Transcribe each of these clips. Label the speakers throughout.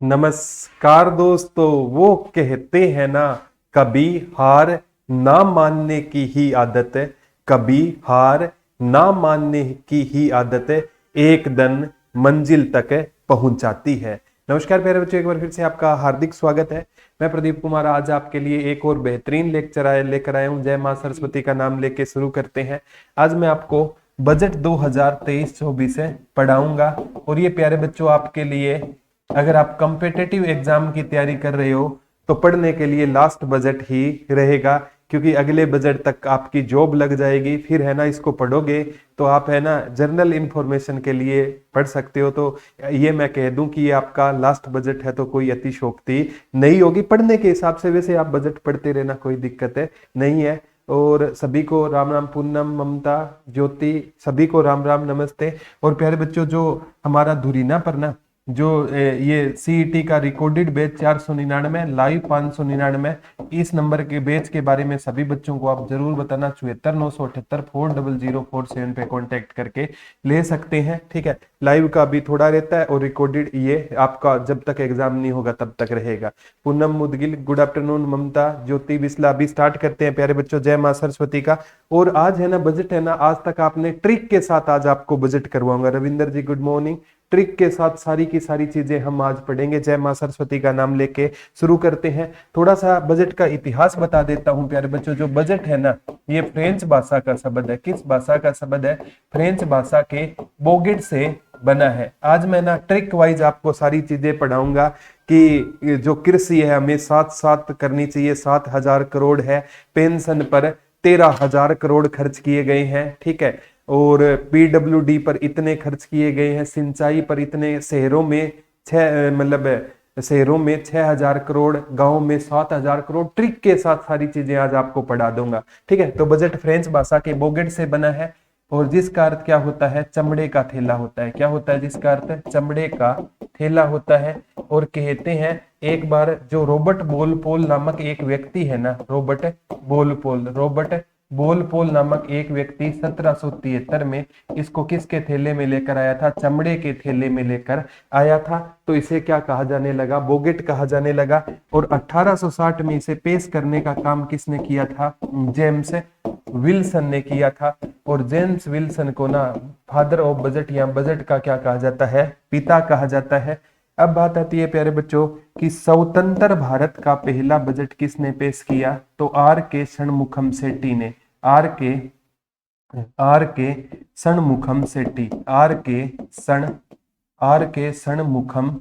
Speaker 1: नमस्कार दोस्तों। वो कहते हैं ना, कभी हार ना मानने की ही आदत है, कभी हार ना मानने की ही आदत है, एक दिन मंजिल तक पहुंचाती है। नमस्कार प्यारे बच्चों, एक बार फिर से आपका हार्दिक स्वागत है। मैं प्रदीप कुमार आज आपके लिए एक और बेहतरीन लेक्चर लेकर आया हूं। जय मां सरस्वती का नाम लेके शुरू करते हैं। आज मैं आपको बजट 2023-24 पढ़ाऊंगा और ये प्यारे बच्चों आपके लिए, अगर आप कॉम्पिटिटिव एग्जाम की तैयारी कर रहे हो तो पढ़ने के लिए लास्ट बजट ही रहेगा, क्योंकि अगले बजट तक आपकी जॉब लग जाएगी। फिर है ना, इसको पढ़ोगे तो आप है ना जनरल इंफॉर्मेशन के लिए पढ़ सकते हो। तो ये मैं कह दूं कि ये आपका लास्ट बजट है, तो कोई अतिशयोक्ति नहीं होगी। पढ़ने के हिसाब से वैसे आप बजट पढ़ते रहना, कोई दिक्कत है नहीं है। और सभी को राम राम, पूनम, ममता, ज्योति, सभी को राम राम, नमस्ते। और प्यारे बच्चों, जो हमारा धुरीना पर ना जो ये सीईटी का रिकॉर्डेड बैच 499, लाइव 599, इस नंबर के बैच के बारे में सभी बच्चों को आप जरूर बताना। 7498840047 पे कांटेक्ट करके ले सकते हैं, ठीक है। लाइव का भी थोड़ा रहता है और रिकॉर्डेड ये आपका जब तक एग्जाम नहीं होगा तब तक रहेगा। Poonam Mudgil, good afternoon. ममता, ज्योति बिस्ला, अभी स्टार्ट करते हैं प्यारे बच्चों। जय मां सरस्वती का। और आज है ना बजट है ना, आज तक आपने ट्रिक के साथ आज आपको बजट करवाऊंगा। रविंदर जी गुड मॉर्निंग। ट्रिक के साथ सारी की सारी चीजें हम आज पढ़ेंगे। जय मां सरस्वती का नाम लेके शुरू करते हैं। थोड़ा सा बजट का इतिहास बता देता हूं प्यारे बच्चों। जो बजट है ना, ये फ्रेंच भाषा का शब्द है। किस भाषा का शब्द है? फ्रेंच भाषा के बोगेट से बना है। आज मैं ना ट्रिक वाइज आपको सारी चीजें पढ़ाऊंगा कि जो कृषि है हमें साथ साथ करनी चाहिए। 7,000 करोड़ है। पेंशन पर 13,000 करोड़ खर्च किए गए हैं, ठीक है। और पीडब्ल्यूडी पर इतने खर्च किए गए हैं। सिंचाई पर इतने, शहरों में शहरों में 6,000 करोड़, गांव में 7,000 करोड़। ट्रिक के साथ सारी चीजें आज आपको पढ़ा दूंगा, ठीक है। तो बजट फ्रेंच भाषा के बोगेट से बना है और जिसका अर्थ क्या होता है? चमड़े का थैला होता है। क्या होता है जिसका अर्थ? चमड़े का थैला होता है। और कहते हैं एक बार जो रॉबर्ट वॉलपोल नामक एक व्यक्ति है ना, रॉबर्ट वॉलपोल नामक एक व्यक्ति 1773 में इसको किसके थैले में लेकर आया था? चमड़े के थैले में लेकर आया था। तो इसे क्या कहा जाने लगा? बोगेट कहा जाने लगा। और 1860 में इसे पेश करने का काम किसने किया था? जेम्स विल्सन ने किया था। और जेम्स विल्सन को ना फादर ऑफ बजट या बजट का क्या कहा जाता है? पिता कहा जाता है। अब बात आती है प्यारे बच्चों कि स्वतंत्र भारत का पहला बजट किसने पेश किया? तो आर के षणमुखम सेठी ने। आर के षणमुखम सेठी। आर के षणमुखम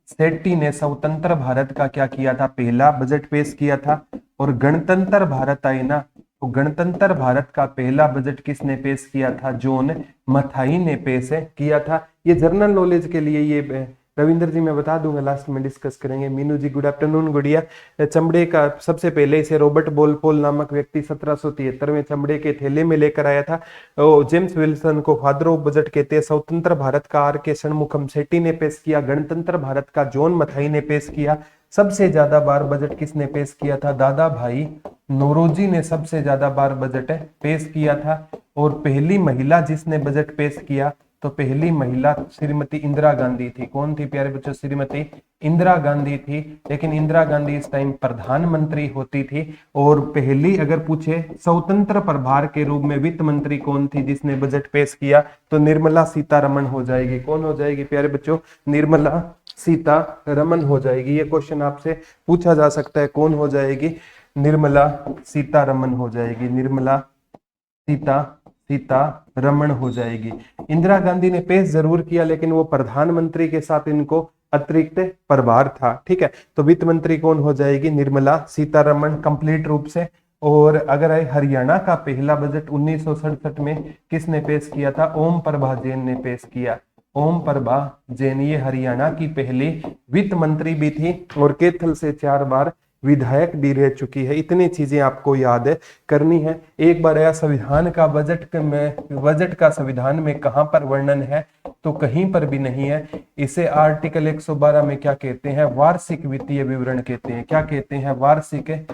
Speaker 1: सेठी ने स्वतंत्र भारत का क्या किया था? पहला बजट पेश किया था। और गणतंत्र भारत आई ना, तो गणतंत्र भारत का पहला बजट किसने पेश किया था? जॉन मथाई ने पेश किया था। ये जनरल नॉलेज के लिए ये रविंद्र जी मैं बता दूंगा, लास्ट में डिस्कस करेंगे। मीनू जी गुड आफ्टरनून। गुड़िया, चमड़े का सबसे पहले इसे रॉबर्ट वॉलपोल नामक व्यक्ति 1773 में चमड़े के थैले में लेकर आया था। जेम्स विल्सन को फादर ऑफ बजट कहते हैं। स्वतंत्र भारत का आर के षणमुखम सेठी ने पेश किया। गणतंत्र भारत का जॉन मथाई ने पेश किया। सबसे ज्यादा बार बजट किसने पेश किया था? दादा भाई नौरोजी ने सबसे ज्यादा बार बजट पेश किया था। और पहली महिला जिसने बजट पेश किया, तो पहली महिला श्रीमती इंदिरा गांधी थी। कौन थी प्यारे बच्चों? श्रीमती इंदिरा गांधी थी। लेकिन इंदिरा गांधी इस टाइम प्रधानमंत्री होती थी। और पहली अगर पूछे स्वतंत्र प्रभार के रूप में वित्त मंत्री कौन थी जिसने बजट पेश किया, तो निर्मला सीतारमण हो जाएगी। कौन हो जाएगी प्यारे बच्चों? निर्मला सीतारमण हो जाएगी। ये क्वेश्चन आपसे पूछा जा सकता है, कौन हो जाएगी? निर्मला सीतारमण हो जाएगी। निर्मला सीतारमण हो जाएगी। इंदिरा गांधी ने पेश जरूर किया, लेकिन वो प्रधानमंत्री के साथ इनको अतिरिक्त प्रभार था, ठीक है। तो वित्त मंत्री कौन हो जाएगी? निर्मला सीतारमण, कंप्लीट रूप से। और अगर हरियाणा का पहला बजट 1967 में किसने पेश किया था? ओम प्रभा जैन ने पेश किया। ओम प्रभा जैन ये हरियाणा की पहली वित्त मंत्री भी थी और कैथल से 4 बार विधायक भी रह चुकी है। इतनी चीजें आपको याद करनी है। एक बार आया संविधान का बजट का संविधान में कहां पर वर्णन है? तो कहीं पर भी नहीं है। इसे आर्टिकल 112 में क्या कहते हैं? वार्षिक वित्तीय विवरण कहते हैं। क्या कहते हैं? वार्षिक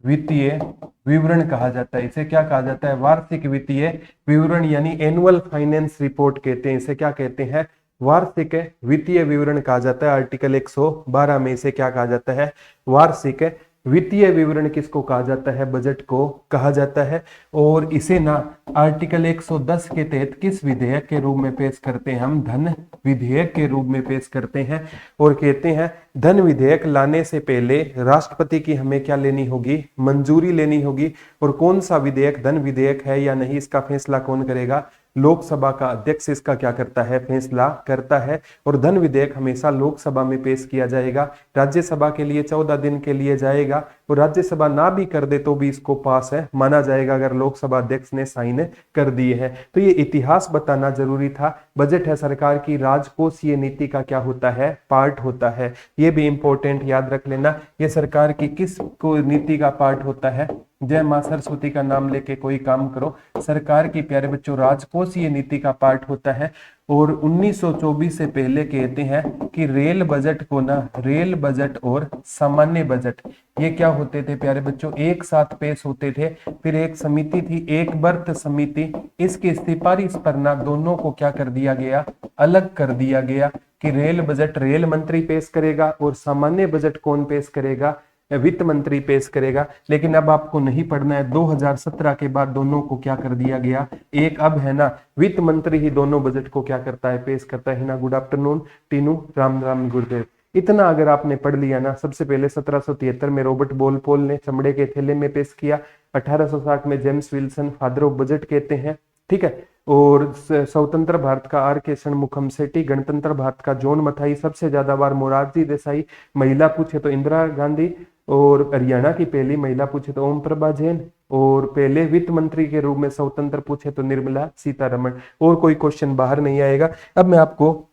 Speaker 1: वित्तीय विवरण कहा जाता है। इसे क्या कहा जाता है? वार्षिक वित्तीय विवरण, यानी एनुअल फाइनेंस रिपोर्ट कहते हैं। इसे क्या कहते हैं? वार्षिक वित्तीय विवरण कहा जाता है। आर्टिकल 112 में इसे क्या कहा जाता है? वार्षिक वित्तीय विवरण किसको कहा जाता है? बजट को कहा जाता है। और इसे ना आर्टिकल 110 के तहत किस विधेयक के रूप में पेश करते हैं? हम धन विधेयक के रूप में पेश करते हैं। और कहते हैं धन विधेयक लाने से पहले राष्ट्रपति की हमें क्या लेनी होगी? मंजूरी लेनी होगी। और कौन सा विधेयक धन विधेयक है या नहीं, इसका फैसला कौन करेगा? लोकसभा का अध्यक्ष इसका क्या करता है? फैसला करता है। और धन विधेयक हमेशा लोकसभा में पेश किया जाएगा। राज्यसभा के लिए 14 दिन के लिए जाएगा, और राज्यसभा ना भी कर दे तो भी इसको पास है माना जाएगा अगर लोकसभा अध्यक्ष ने साइन कर दिए हैं। तो ये इतिहास बताना जरूरी था। बजट है सरकार की राजकोषीय नीति का क्या होता है? पार्ट होता है। ये भी इंपॉर्टेंट याद रख लेना। ये सरकार की किस को नीति का पार्ट होता है? जय मां सरस्वती का नाम लेके कोई काम करो। सरकार की प्यारे बच्चों राजकोषीय नीति का पार्ट होता है। और 1924 से पहले कहते हैं कि रेल बजट को ना, रेल बजट और सामान्य बजट ये क्या होते थे प्यारे बच्चों? एक साथ पेश होते थे। फिर एक समिति थी, एक वर्त समिति, इसकी सिफारिश पर ना दोनों को क्या कर दिया गया? अलग कर दिया गया कि रेल बजट रेल मंत्री पेश करेगा और सामान्य बजट कौन पेश करेगा? वित्त मंत्री पेश करेगा। लेकिन अब आपको नहीं पढ़ना है। 2017 के बाद दोनों को क्या कर दिया गया? एक अब है ना वित्त मंत्री ही दोनों बजट को क्या करता है? पेश करता है ना। गुड आफ्टरनून टीनू, राम राम गुरुदेव। इतना अगर आपने पढ़ लिया ना, सबसे पहले 1773 में रॉबर्ट वॉलपोल ने चमड़े के थैले में पेश किया। 1860 में James Wilson father of budget कहते हैं, ठीक है। और स्वतंत्र भारत का आर के षणमुखम सेठी, गणतंत्र भारत का जॉन मथाई, सबसे ज्यादा बार मोरारजी देसाई, महिला पूछे तो इंदिरा गांधी, और हरियाणा की पहली महिला पूछे तो ओम प्रभा जैन, और पहले वित्त मंत्री के रूप में स्वतंत्र पूछे तो निर्मला सीतारमण। और कोई क्वेश्चन बाहर नहीं आएगा। अब मैं आपको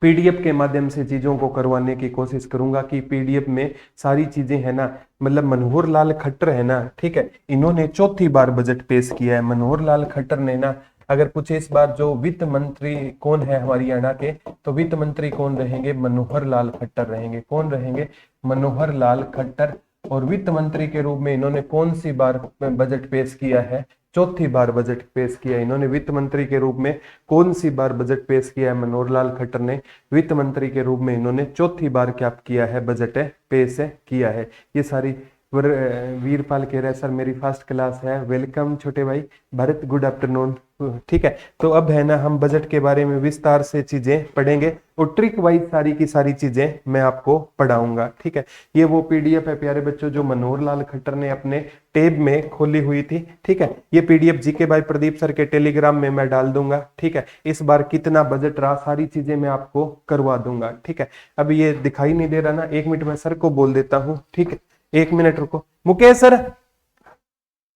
Speaker 1: पीडीएफ के माध्यम से चीजों को करवाने की कोशिश करूंगा कि पीडीएफ में सारी चीजें है ना, मतलब मनोहर लाल खट्टर है ना, ठीक है, इन्होंने चौथी बार बजट पेश किया है। मनोहर लाल खट्टर ने ना, अगर पूछे इस बार जो वित्त मंत्री कौन है हरियाणा के, तो वित्त मंत्री कौन रहेंगे? मनोहर लाल खट्टर रहेंगे। कौन रहेंगे? मनोहर लाल खट्टर। और वित्त मंत्री के रूप में इन्होंने कौन सी बार बजट पेश किया है? चौथी बार बजट पेश किया है इन्होंने। वित्त मंत्री के रूप में कौन सी बार बजट पेश किया है मनोहर लाल खट्टर ने? वित्त मंत्री के रूप में इन्होंने चौथी बार क्या किया है? बजट पेश किया है। ये सारी वीरपाल कह रहा है सर मेरी फर्स्ट क्लास है। वेलकम छोटे भाई भरत, गुड आफ्टरनून, ठीक है। तो अब है ना हम बजट के बारे में विस्तार से चीजें पढ़ेंगे और ट्रिक वाइज सारी की सारी चीजें मैं आपको पढ़ाऊंगा, ठीक है। ये वो पीडीएफ है प्यारे बच्चों जो मनोहर लाल खट्टर ने अपने टेब में खोली हुई थी, ठीक है। ये PDF GK by Pradeep sir के टेलीग्राम में मैं डाल दूंगा, ठीक है। इस बार कितना बजट रहा सारी चीजें मैं आपको करवा दूंगा, ठीक है। अब ये दिखाई नहीं दे रहा ना, 1 मिनट में सर को बोल देता हूँ, ठीक है। 1 मिनट रुको मुकेश सर,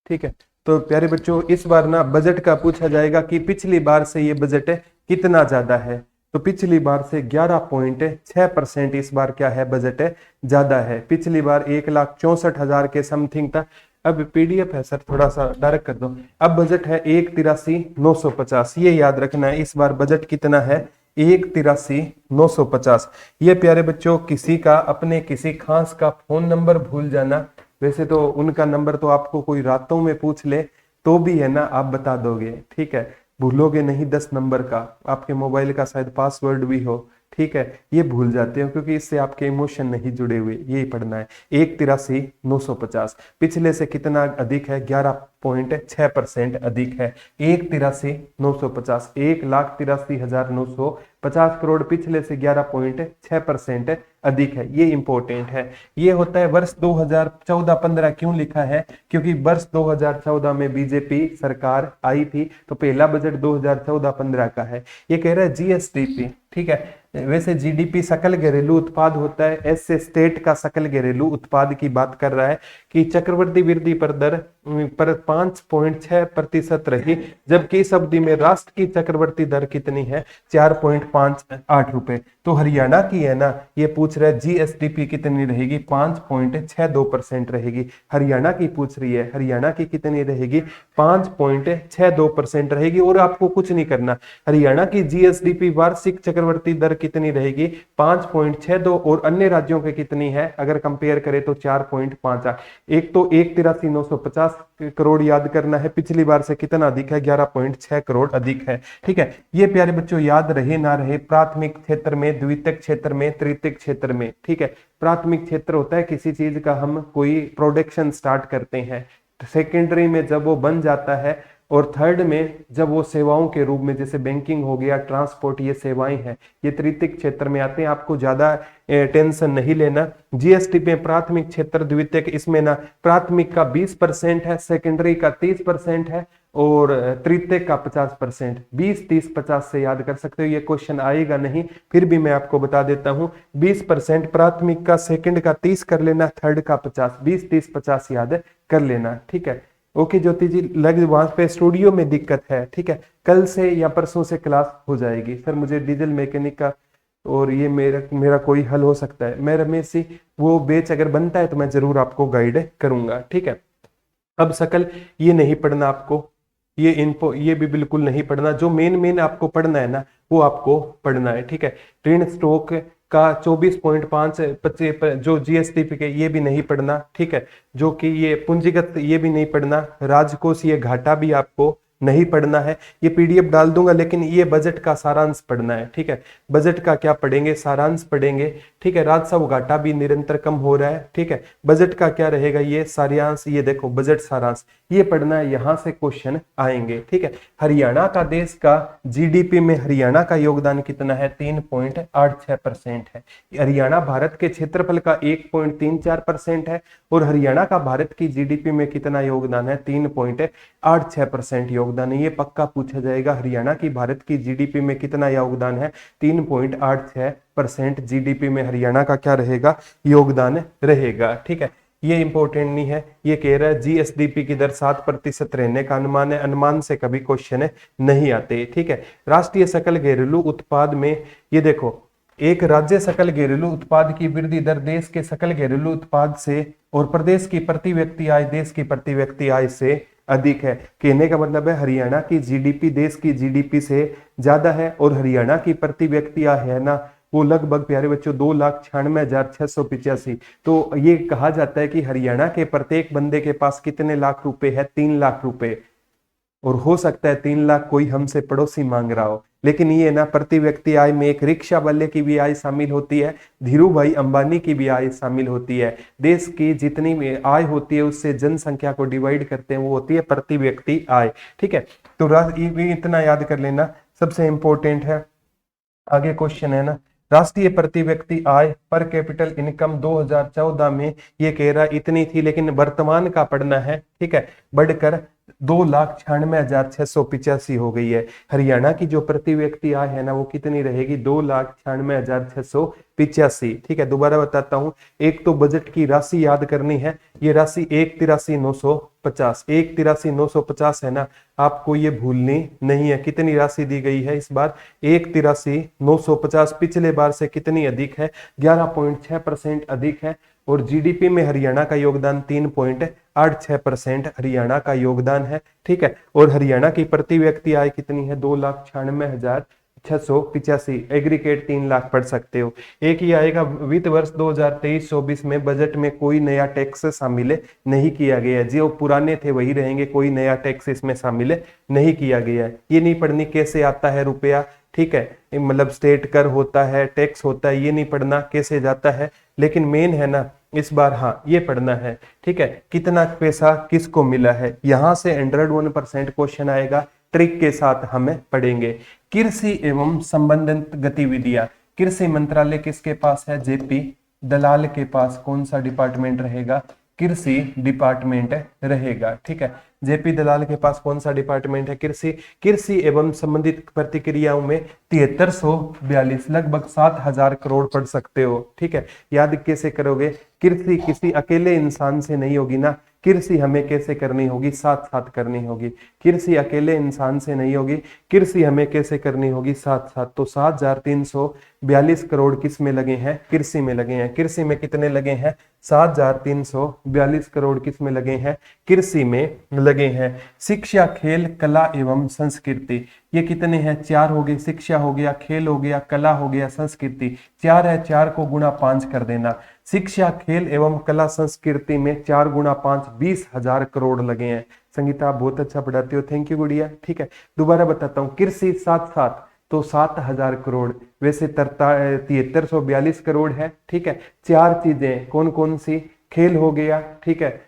Speaker 1: ठीक है। तो प्यारे बच्चों इस बार ना बजट का पूछा जाएगा कि पिछली बार से ये बजट कितना ज्यादा है। तो पिछली बार से 11.6% इस बार क्या है? बजट ज्यादा है। पिछली बार 1,64,000 के समथिंग था। अब पीडीएफ है सर थोड़ा सा डायरेक्ट कर दो। अब बजट है 1,83,950, ये याद रखना है। इस बार बजट कितना है? 1,83,950। ये प्यारे बच्चों किसी का अपने किसी खास का फोन नंबर भूल जाना, वैसे तो उनका नंबर तो आपको कोई रातों में पूछ ले तो भी है ना आप बता दोगे, ठीक है। भूलोगे नहीं 10 नंबर का, आपके मोबाइल का शायद पासवर्ड भी हो, ठीक है। ये भूल जाते हो क्योंकि इससे आपके इमोशन नहीं जुड़े हुए, यही पढ़ना है। 1,83,950 पिछले से कितना अधिक है? 11.6% अधिक है। 1,83,950, 1,83,950 करोड़ पिछले से 11.6% अधिक है। ये इंपॉर्टेंट है। ये होता है वर्ष 2014-15 क्यों लिखा है? क्योंकि वर्ष 2014 में बीजेपी सरकार आई थी, तो पहला बजट 2014-15 का है। ये कह रहा है जीएसडीपी, ठीक है। वैसे जीडीपी सकल घरेलू उत्पाद होता है, ऐसे स्टेट का सकल घरेलू उत्पाद की बात कर रहा है कि चक्रवृद्धि वृद्धि पर दर पर 5.6% रही, जबकि इस अवधि में राष्ट्र की चक्रवृद्धि दर कितनी है? 4.58 रुपए। तो हरियाणा की है ना, ये पूछ रहा है जीएसडीपी कितनी रहेगी? 5.62% रहेगी। हरियाणा की पूछ रही है, हरियाणा की कितनी रहेगी? 5.62% रहेगी। और आपको कुछ नहीं करना, हरियाणा की जीएसडीपी वार्षिक चक्रवृद्धि दर कितनी रहेगी 5.62 और अन्य राज्यों के कितनी है अगर कंपेयर करें तो 4.58। एक तो 1,83,950 करोड़ याद करना है, पिछली बार से कितना अधिक है 11.6 करोड़ अधिक है। ठीक है, ये प्यारे बच्चों याद रहे ना रहे, प्राथमिक क्षेत्र में, द्वितीयक क्षेत्र में, तृतीयक क्षेत्र में। ठीक है, प्राथमिक क्षेत्र होता है किसी चीज का हम कोई प्रोडक्शन स्टार्ट करते हैं, सेकेंडरी में जब वो बन जाता है, और थर्ड में जब वो सेवाओं के रूप में, जैसे बैंकिंग हो गया, ट्रांसपोर्ट, ये सेवाएं हैं, ये तृतीयक क्षेत्र में आते हैं। आपको ज्यादा टेंशन नहीं लेना। जीएसटी में प्राथमिक क्षेत्र, द्वितीयक, इसमें ना प्राथमिक का 20% है, सेकेंडरी का 30% है और तृतीयक का 50%। 20, 30, 50 से याद कर सकते हो, ये क्वेश्चन आएगा नहीं, फिर भी मैं आपको बता देता हूं। 20% प्राथमिक का, सेकंड का 30 कर लेना, थर्ड का 50, 20, 30, 50 याद कर लेना। ठीक है, ओके ज्योति जी, लग वहां पे स्टूडियो में दिक्कत है। ठीक है, कल से या परसों से क्लास हो जाएगी। सर मुझे डीजल मैकेनिक का और ये मेरा कोई हल हो सकता है, मैं रमेश जी वो बैच अगर बनता है तो मैं जरूर आपको गाइड करूंगा। ठीक है, अब सकल ये नहीं पढ़ना आपको, ये इनको ये भी बिल्कुल नहीं पढ़ना, जो मेन आपको पढ़ना है ना वो आपको पढ़ना है। ठीक है, ऋण स्टॉक का 24.5 जो जीएसटी के, ये भी नहीं पढ़ना। ठीक है, जो कि ये पूंजीगत, ये भी नहीं पढ़ना। राजकोष, ये घाटा भी आपको नहीं पढ़ना है। ये पीडीएफ डाल दूंगा, लेकिन ये बजट का सारांश पढ़ना है। ठीक है, बजट का क्या पढ़ेंगे, सारांश पढ़ेंगे। ठीक है, राजस्व घाटा भी निरंतर कम हो रहा है। ठीक है, बजट का क्या रहेगा, ये सारांश, ये देखो बजट सारांश, ये पढ़ना है, यहां से क्वेश्चन आएंगे। ठीक है, हरियाणा का, देश का जीडीपी में हरियाणा का योगदान कितना है, 3.86% है। हरियाणा भारत के क्षेत्रफल का 1.34% है और हरियाणा का भारत की जीडीपी में कितना योगदान है, 3.86% योगदान है। ये पक्का पूछा जाएगा, हरियाणा की भारत की जीडीपी में कितना योगदान है, 3.86% जीडीपी में हरियाणा का क्या रहेगा, योगदान रहेगा। ठीक है, ये इंपॉर्टेंट नहीं है। ये कह रहा है जीएसडीपी की दर 7% रहने का अनुमान है, अनुमान से कभी क्वेश्चन नहीं आते। ठीक है, राष्ट्रीय सकल घरेलू उत्पाद में ये देखो, एक राज्य सकल घरेलू उत्पाद की वृद्धि दर देश के सकल घरेलू उत्पाद से और प्रदेश की प्रति व्यक्ति आय देश की प्रति व्यक्ति आय से अधिक है। कहने का मतलब है हरियाणा की जीडीपी देश की जीडीपी से ज्यादा है और हरियाणा की प्रति व्यक्ति आय है ना वो लगभग प्यारे बच्चों 2,96,685। तो ये कहा जाता है कि हरियाणा के प्रत्येक बंदे के पास कितने लाख रुपए है, 3 लाख रुपए। और हो सकता है 3 लाख कोई हमसे पड़ोसी मांग रहा हो, लेकिन ये ना प्रति व्यक्ति आय में एक रिक्शा वाले की भी आय शामिल होती है, धीरू भाई अंबानी की भी आय शामिल होती है। देश की जितनी भी आय होती है उससे जनसंख्या को डिवाइड करते हैं, वो होती है प्रति व्यक्ति आय। ठीक है, तो इतना याद कर लेना, सबसे इंपॉर्टेंट है। आगे क्वेश्चन है ना, राष्ट्रीय प्रति व्यक्ति आय पर कैपिटल इनकम 2014 में ये कह रहा इतनी थी, लेकिन वर्तमान का पढ़ना है। ठीक है, बढ़कर 2,96,685 हो गई है। हरियाणा की जो प्रति व्यक्ति आय है ना वो कितनी रहेगी, 2,96,685। ठीक है, दोबारा बताता हूं, एक तो बजट की राशि याद करनी है, ये राशि 1,83,950, 1,83,950 है ना, आपको ये भूलनी नहीं है। कितनी राशि दी गई है इस बार, 1,83,950, पिछले बार से कितनी अधिक है, 11.6% अधिक है। और जीडीपी में हरियाणा का योगदान 3.86% हरियाणा का योगदान है। ठीक है, और हरियाणा की प्रति व्यक्ति आय कितनी है, 2,96,685। एग्रीगेट 3 लाख पढ़ सकते हो। एक ही आएगा, वित्त वर्ष 2023-24 में बजट में कोई नया टैक्स शामिल नहीं किया गया है, जो पुराने थे वही रहेंगे, कोई नया टैक्स इसमें शामिल नहीं किया गया है। ये नहीं पढ़नी कैसे आता है रुपया। ठीक है, मतलब स्टेट कर होता है, टैक्स होता है, ये नहीं पढ़ना कैसे जाता है, लेकिन मेन है ना इस बार, हाँ ये पढ़ना है। ठीक है, कितना पैसा किसको मिला है, यहां से 101% क्वेश्चन आएगा, ट्रिक के साथ हमें पढ़ेंगे। कृषि एवं संबंधित गतिविधियां, कृषि मंत्रालय किसके पास है, जेपी दलाल के पास कौन सा डिपार्टमेंट रहेगा, कृषि डिपार्टमेंट रहेगा। ठीक है, जेपी दलाल के पास कौन सा डिपार्टमेंट है, कृषि एवं संबंधित प्रतिक्रियाओं में 7342, लगभग 7,000 करोड़ पढ़ सकते हो। ठीक है, याद कैसे करोगे, कृषि किसी अकेले इंसान से नहीं होगी ना, कृषि हमें कैसे करनी होगी, साथ साथ करनी होगी। कृषि अकेले इंसान से नहीं होगी, कृषि हमें कैसे करनी होगी, साथ साथ। तो 7,342 करोड़ किस में लगे हैं, कृषि में लगे हैं। कृषि में कितने लगे हैं, 7,342 करोड़ किस में लगे हैं, कृषि में लगे हैं। शिक्षा, खेल, कला एवं संस्कृति, ये कितने हैं, 4 हो गए। शिक्षा हो गया, खेल हो गया, कला हो गया, संस्कृति 4 है, 4 को गुणा 5 कर देना। शिक्षा, खेल एवं कला संस्कृति में 4 गुणा 5 20,000 करोड़ लगे हैं। संगीता आप बहुत अच्छा पढ़ाते हो, थैंक यू गुड़िया। ठीक है, दोबारा बताता हूँ, कृषि 7 तो 7,000 करोड़, वैसे 7342 करोड़ है। ठीक है, 4 चीजें कौन कौन सी, खेल हो गया, ठीक है,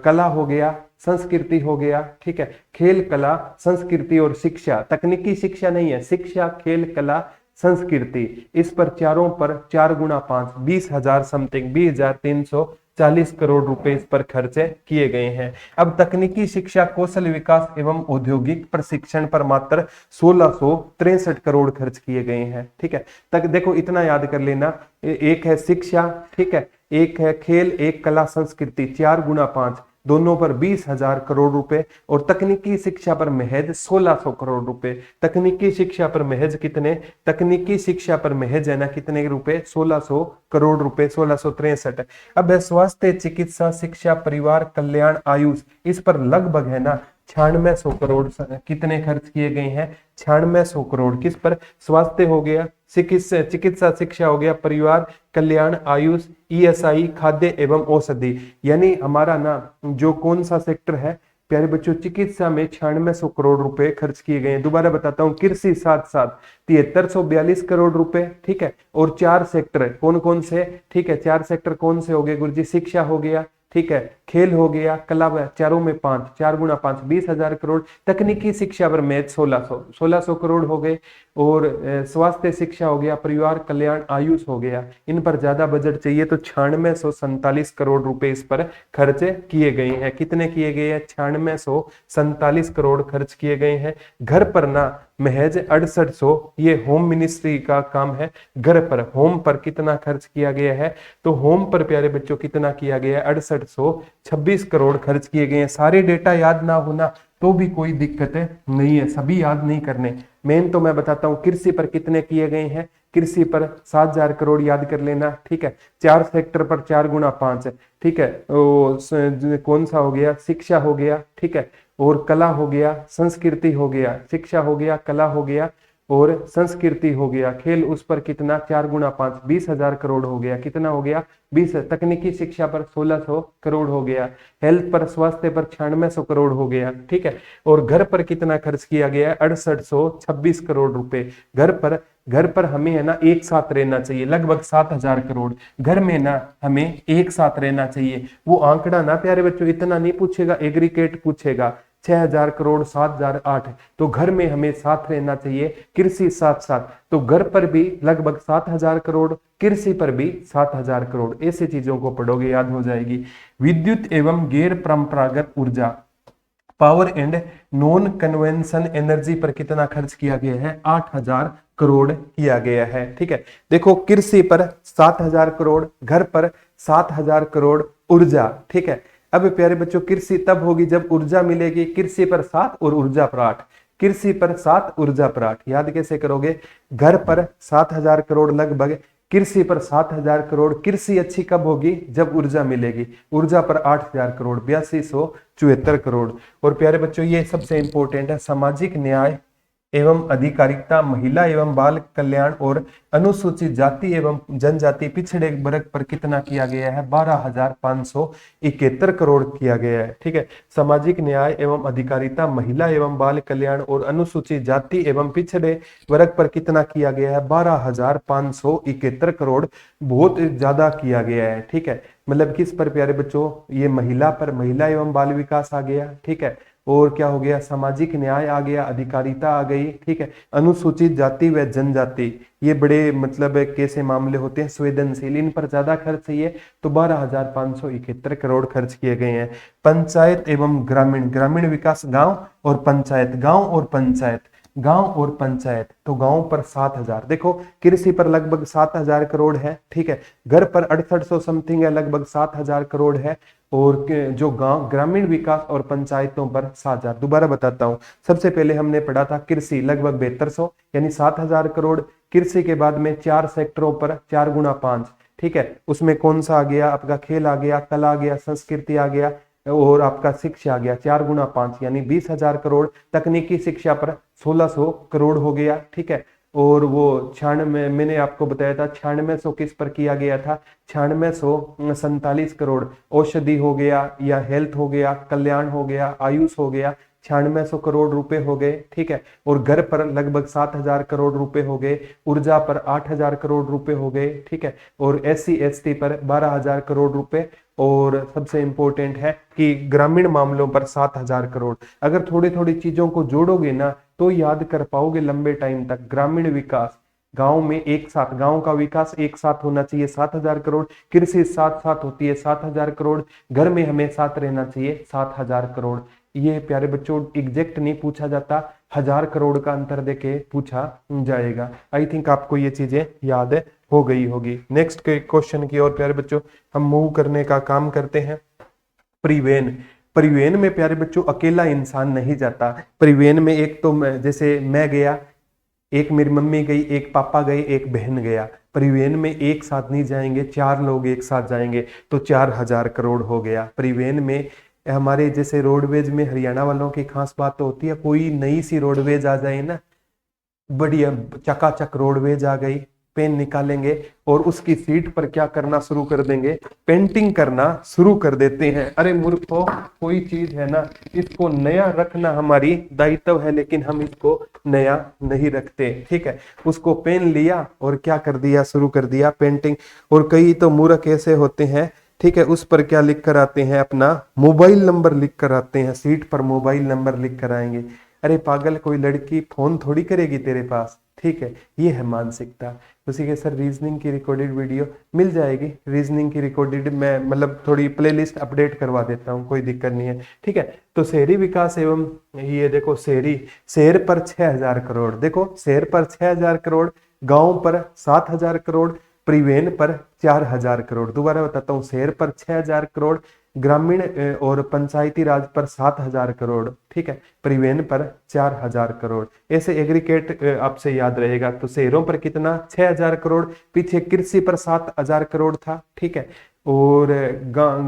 Speaker 1: कला हो गया, संस्कृति हो गया। ठीक है, खेल, कला, संस्कृति और शिक्षा, तकनीकी शिक्षा नहीं है, शिक्षा, खेल, कला, संस्कृति, इस पर चारों पर 4 गुणा 5 20,000 समथिंग 20,340 करोड़ रुपए इस पर खर्चे किए गए हैं। अब तकनीकी शिक्षा, कौशल विकास एवं औद्योगिक प्रशिक्षण पर मात्र 1663 करोड़ खर्च किए गए हैं। ठीक है, तक देखो इतना याद कर लेना, एक है शिक्षा, ठीक है, एक है खेल, एक कला संस्कृति, 4 गुणा 5 दोनों पर 20,000 करोड़ रुपए, और तकनीकी शिक्षा पर महज 1600 करोड़ रुपए। तकनीकी शिक्षा पर महज कितने, तकनीकी शिक्षा पर महज है ना कितने रुपए, 1600 करोड़ रुपए, 1663। अब है स्वास्थ्य, चिकित्सा, शिक्षा, परिवार कल्याण, आयुष, इस पर लगभग है ना 9600 करोड़ कितने खर्च किए गए हैं, 9600 करोड़। किस पर, स्वास्थ्य हो गया, चिकित्सा शिक्षा हो गया, परिवार कल्याण, आयुष, ईएसआई, खाद्य एवं औषधि। यानी हमारा ना जो कौन सा सेक्टर है प्यारे बच्चों, चिकित्सा में 9600 करोड़ रुपए खर्च किए गए हैं। दोबारा बताता हूँ, कृषि 7342 करोड़ रुपए, ठीक है, और 4 सेक्टर कौन कौन से, ठीक है, 4 सेक्टर कौन से हो गए गुरुजी, शिक्षा हो गया, ठीक है, खेल हो गया, कला, चारों में 5, 4 गुणा 5 20,000 करोड़। तकनीकी शिक्षा पर मैथ 1600 करोड़ हो गए, और स्वास्थ्य शिक्षा हो गया, परिवार कल्याण, आयुष हो गया, इन पर ज्यादा बजट चाहिए तो 9647 करोड़ रुपए इस पर खर्च किए गए हैं। कितने किए गए हैं, 9647 करोड़ खर्च किए गए हैं। घर पर ना महज 6800, ये होम मिनिस्ट्री का काम है, घर पर, होम पर कितना खर्च किया गया है, तो होम पर प्यारे बच्चों कितना किया गया है, 6826 करोड़ खर्च किए गए हैं। सारे डेटा याद ना होना तो भी कोई दिक्कत नहीं है, सभी याद नहीं करने। मेन तो मैं बताता हूँ, कृषि पर कितने किए गए हैं, कृषि पर 7,000 करोड़ याद कर लेना। ठीक है, 4 सेक्टर पर 4 गुणा 5, ठीक है, कौन सा हो गया, शिक्षा हो गया, ठीक है, और कला हो गया, संस्कृति हो गया, शिक्षा हो गया, कला हो गया और संस्कृति हो गया, खेल उस पर कितना, 4 गुणा 5 20,000 करोड़ हो गया। कितना हो गया, 20। तकनीकी शिक्षा पर 1600 करोड़ हो गया, हेल्थ पर, स्वास्थ्य पर 9600 करोड़ हो गया। ठीक है, और घर पर कितना खर्च किया गया है, 6826 करोड़ रुपए। घर पर हमें है ना एक साथ रहना चाहिए, लगभग 7,000 करोड़ घर में ना हमें एक साथ रहना चाहिए। वो आंकड़ा ना प्यारे बच्चों इतना नहीं पूछेगा, एग्रीगेट पूछेगा, 6,000 करोड़, 7,000, 8, तो घर में हमें साथ रहना चाहिए। कृषि 7, तो घर पर भी लगभग 7,000 करोड़, कृषि पर भी 7,000 करोड़। ऐसी चीजों को पढ़ोगे याद हो जाएगी। विद्युत एवं गैर परंपरागत ऊर्जा, power and non convention energy पर कितना खर्च किया गया है, 8,000 करोड़ किया गया है। ठीक है, देखो कृषि पर 7,000 करोड़, घर पर 7,000 करोड़, ऊर्जा। ठीक है, अब प्यारे बच्चों कृषि तब होगी जब ऊर्जा मिलेगी। कृषि पर 7 और ऊर्जा पर 8, कृषि पर 7 ऊर्जा पर 8, याद कैसे करोगे, घर पर 7,000 करोड़ लगभग, कृषि पर 7,000 करोड़। कृषि अच्छी कब होगी, जब ऊर्जा मिलेगी, ऊर्जा पर 8,000 करोड़, 8274 करोड़। और प्यारे बच्चों ये सबसे इंपॉर्टेंट है, सामाजिक न्याय एवं अधिकारिता, महिला एवं बाल कल्याण और अनुसूचित जाति एवं जनजाति पिछड़े वर्ग पर कितना किया गया है, 12,571 करोड़ किया गया है। ठीक है, सामाजिक न्याय एवं अधिकारिता, महिला एवं बाल कल्याण और अनुसूचित जाति एवं पिछड़े वर्ग पर कितना किया गया है, 12,571 करोड़, बहुत ज्यादा किया गया है। ठीक है, मतलब किस पर प्यारे बच्चों, ये महिला पर, महिला एवं बाल विकास आ गया। ठीक है, और क्या हो गया, सामाजिक न्याय आ गया, अधिकारिता आ गई। ठीक है, अनुसूचित जाति व जनजाति, ये बड़े मतलब कैसे मामले होते हैं, संवेदनशील, इन पर ज्यादा खर्च चाहिए, तो 12,571 करोड़ खर्च किए गए हैं। पंचायत एवं ग्रामीण, ग्रामीण विकास गांव और पंचायत, गांव और पंचायत, गांव और पंचायत, तो गांव पर 7,000, देखो कृषि पर लगभग 7,000 करोड़ है, ठीक है, घर पर 6800 समथिंग है, लगभग 7,000 करोड़ है, और जो गांव ग्रामीण विकास और पंचायतों पर 7,000। दोबारा बताता हूं, सबसे पहले हमने पढ़ा था कृषि लगभग 7200 यानी 7,000 करोड़, कृषि के बाद में 4 सेक्टरों पर 4 गुना 5, ठीक है, उसमें कौन सा आ गया आपका, खेल आ गया, कला आ गया, संस्कृति आ गया, और आपका शिक्षा आ गया, 4 गुना 5 यानी 20,000 करोड़, तकनीकी शिक्षा पर 1600 करोड़ हो गया, ठीक है, और वो 96, मैंने आपको बताया था 9600 किस पर किया गया था, 9647 करोड़ औषधि हो गया, या हेल्थ हो गया, कल्याण हो गया, आयुष हो गया, 9600 करोड़ रुपए हो गए, ठीक है, और घर पर लगभग 7,000 करोड़ रुपए हो गए, ऊर्जा पर 8,000 करोड़ रुपए हो गए, ठीक है, और SC ST पर 12,000 करोड़ रुपए, और सबसे इंपॉर्टेंट है कि ग्रामीण मामलों पर 7,000 करोड़। अगर थोड़ी थोड़ी चीजों को जोड़ोगे ना तो याद कर पाओगे लंबे टाइम तक। ग्रामीण विकास, गांव में एक साथ, गांव का विकास एक साथ होना चाहिए 7,000 करोड़, कृषि साथ साथ होती है 7,000 करोड़, घर में हमें साथ रहना चाहिए 7,000 करोड़। ये प्यारे बच्चों एग्जैक्ट नहीं पूछा जाता, 1,000 करोड़ का अंतर देके पूछा जाएगा। आई थिंक आपको ये चीजें याद हो गई होगी। नेक्स्ट के क्वेश्चन की ओर प्यारे बच्चों हम मूव करने का काम करते हैं। परिवहन, परिवहन में प्यारे बच्चों अकेला इंसान नहीं जाता। परिवहन में एक तो जैसे मैं गया, एक मेरी मम्मी गई, एक पापा गए, एक बहन गया। परिवहन में एक साथ नहीं जाएंगे, 4 लोग एक साथ जाएंगे तो 4,000 करोड़ हो गया। परिवहन में हमारे जैसे रोडवेज में हरियाणा वालों की खास बात तो होती है, कोई नई सी रोडवेज आ जाए ना, बढ़िया चकाचक रोडवेज आ गई, पेन निकालेंगे और उसकी सीट पर क्या करना शुरू कर देंगे, पेंटिंग करना शुरू कर देते हैं। अरे मूर्खों, कोई चीज है ना, इसको नया रखना हमारी दायित्व है, लेकिन हम इसको नया नहीं रखते, ठीक है। उसको पेन लिया और क्या कर दिया, शुरू कर दिया पेंटिंग। और कई तो मूर्ख ऐसे होते हैं, ठीक है, उस पर क्या लिख कर आते हैं, अपना मोबाइल नंबर लिख कर आते हैं, सीट पर मोबाइल नंबर लिख कर आएंगे। अरे पागल, कोई लड़की फोन थोड़ी करेगी तेरे पास, ठीक है, ये है मानसिकता। उसी के सर रीजनिंग की रिकॉर्डेड वीडियो मिल जाएगी, रीजनिंग की रिकॉर्डेड मैं मतलब थोड़ी प्लेलिस्ट अपडेट करवा देता हूँ, कोई दिक्कत नहीं है, ठीक है। तो शहरी विकास एवं ये देखो शहरी, शहर पर 6,000 करोड़, देखो शहर पर 6,000 करोड़, गांव पर 7,000 करोड़, परिवहन पर 4,000 करोड़। दोबारा बताता हूँ, शहर पर 6,000 करोड़, ग्रामीण और पंचायती राज पर 7,000 करोड़, ठीक है, परिवहन पर 4,000 करोड़। ऐसे एग्रीगेट आपसे याद रहेगा। तो शहरों पर कितना, 6,000 करोड़, पीछे कृषि पर 7,000 करोड़ था, ठीक है, और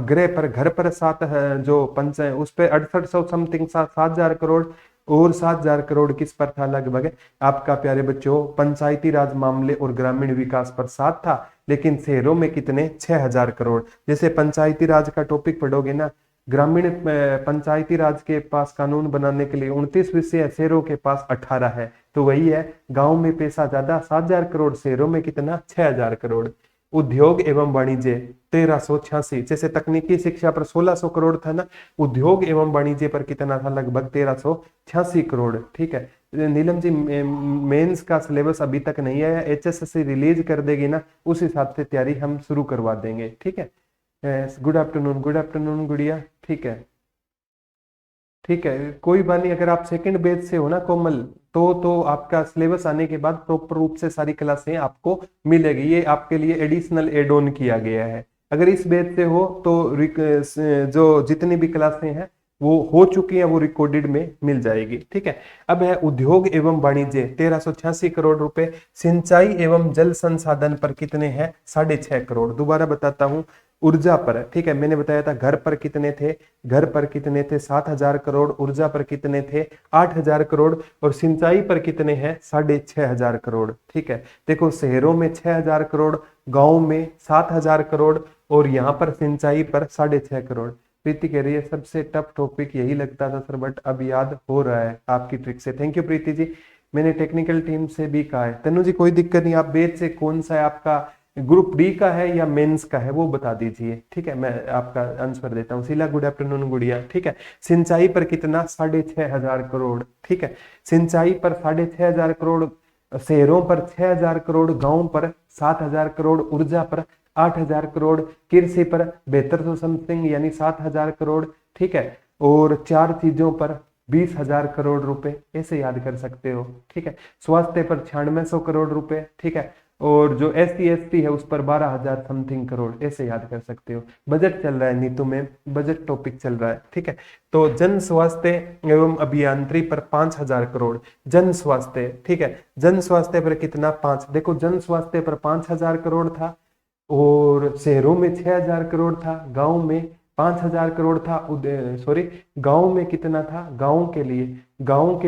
Speaker 1: गृह पर, घर पर 7, जो पंचायत उस पर 6800 समथिंग 7,000 करोड़, और 7,000 करोड़ किस पर था, लगभग आपका प्यारे बच्चों पंचायती राज मामले और ग्रामीण विकास पर 7 था। लेकिन शहरों में कितने, 6,000 करोड़। जैसे पंचायती राज का टॉपिक पढ़ोगे ना, ग्रामीण पंचायती राज के पास कानून बनाने के लिए 29 विषय है, शहरों के पास 18 है। तो वही है, गांव में पैसा ज्यादा 7,000 करोड़, शहरों में कितना, 6,000 करोड़। उद्योग एवं वाणिज्य 1386, जैसे तकनीकी शिक्षा पर 1600 करोड़ था ना, उद्योग एवं वाणिज्य पर कितना था, लगभग 1386 करोड़, ठीक है। नीलम जी, मेंस का सिलेबस अभी तक नहीं आया, HSSC रिलीज कर देगी ना, उस हिसाब से तैयारी हम शुरू करवा देंगे, ठीक है। गुड आफ्टरनून, गुड आफ्टरनून गुड़िया, ठीक है, ठीक है, कोई बात नहीं। अगर आप सेकंड बैच से हो ना कोमल, तो आपका सिलेबस आने के बाद प्रॉपर रूप से सारी क्लासें आपको मिलेगी, ये आपके लिए एडिशनल एड ऑन किया गया है। अगर इस बैच से हो तो जो जितनी भी क्लासें हैं वो हो चुकी हैं, वो रिकॉर्डेड में मिल जाएगी, ठीक है। अब है उद्योग एवं वाणिज्य 1386 करोड़ रुपए, सिंचाई एवं जल संसाधन पर कितने हैं, 6.5 करोड़। दोबारा बताता हूं, ऊर्जा पर, ठीक है, मैंने बताया था घर पर कितने थे, घर पर कितने थे, 7,000 करोड़, ऊर्जा पर कितने थे, 8,000 करोड़, और सिंचाई पर कितने हैं, 6,500 करोड़, ठीक है। देखो शहरों में 6,000 करोड़, गांव में 7,000 करोड़, और यहाँ पर सिंचाई पर 6.5 करोड़। प्रीति कह रही है सबसे टफ टॉपिक यही लगता था सर, बट अब याद हो रहा है आपकी ट्रिक से। थैंक यू प्रीति जी, मैंने टेक्निकल टीम से भी कहा है। तनु जी कोई दिक्कत नहीं, आप बैच से कौन सा है आपका, ग्रुप डी का है या मेंस का है, वो बता दीजिए, ठीक है, मैं आपका आंसर देता हूँ। शीला गुड आफ्टरनून गुड़िया, ठीक है। सिंचाई पर कितना, 6,500 करोड़, ठीक है, सिंचाई पर 6,500 करोड़, शहरों पर 6,000 करोड़, गांव पर 7,000 करोड़, ऊर्जा पर 8,000 करोड़, कृषि पर 7200 समथिंग यानी 7,000 करोड़, ठीक है, और 4 चीजों पर 20,000 करोड़ रुपए, ऐसे याद कर सकते हो। ठीक है, स्वास्थ्य पर 9600 करोड़ रुपए। ठीक है, और जो SC ST है उस पर 12,000 समथिंग करोड़, ऐसे याद कर सकते हो। बजट चल रहा है नीतू में, बजट टॉपिक चल रहा है। ठीक है, तो जन स्वास्थ्य एवं अभियांत्रिकी पर 5,000 करोड़, जन स्वास्थ्य। ठीक है, जन स्वास्थ्य पर कितना, 5। देखो जन स्वास्थ्य पर 5,000 करोड़ था, और शहरों में 6,000 करोड़ था, गांव में 5,000 करोड़ था। सॉरी, गांव में कितना था, गांव के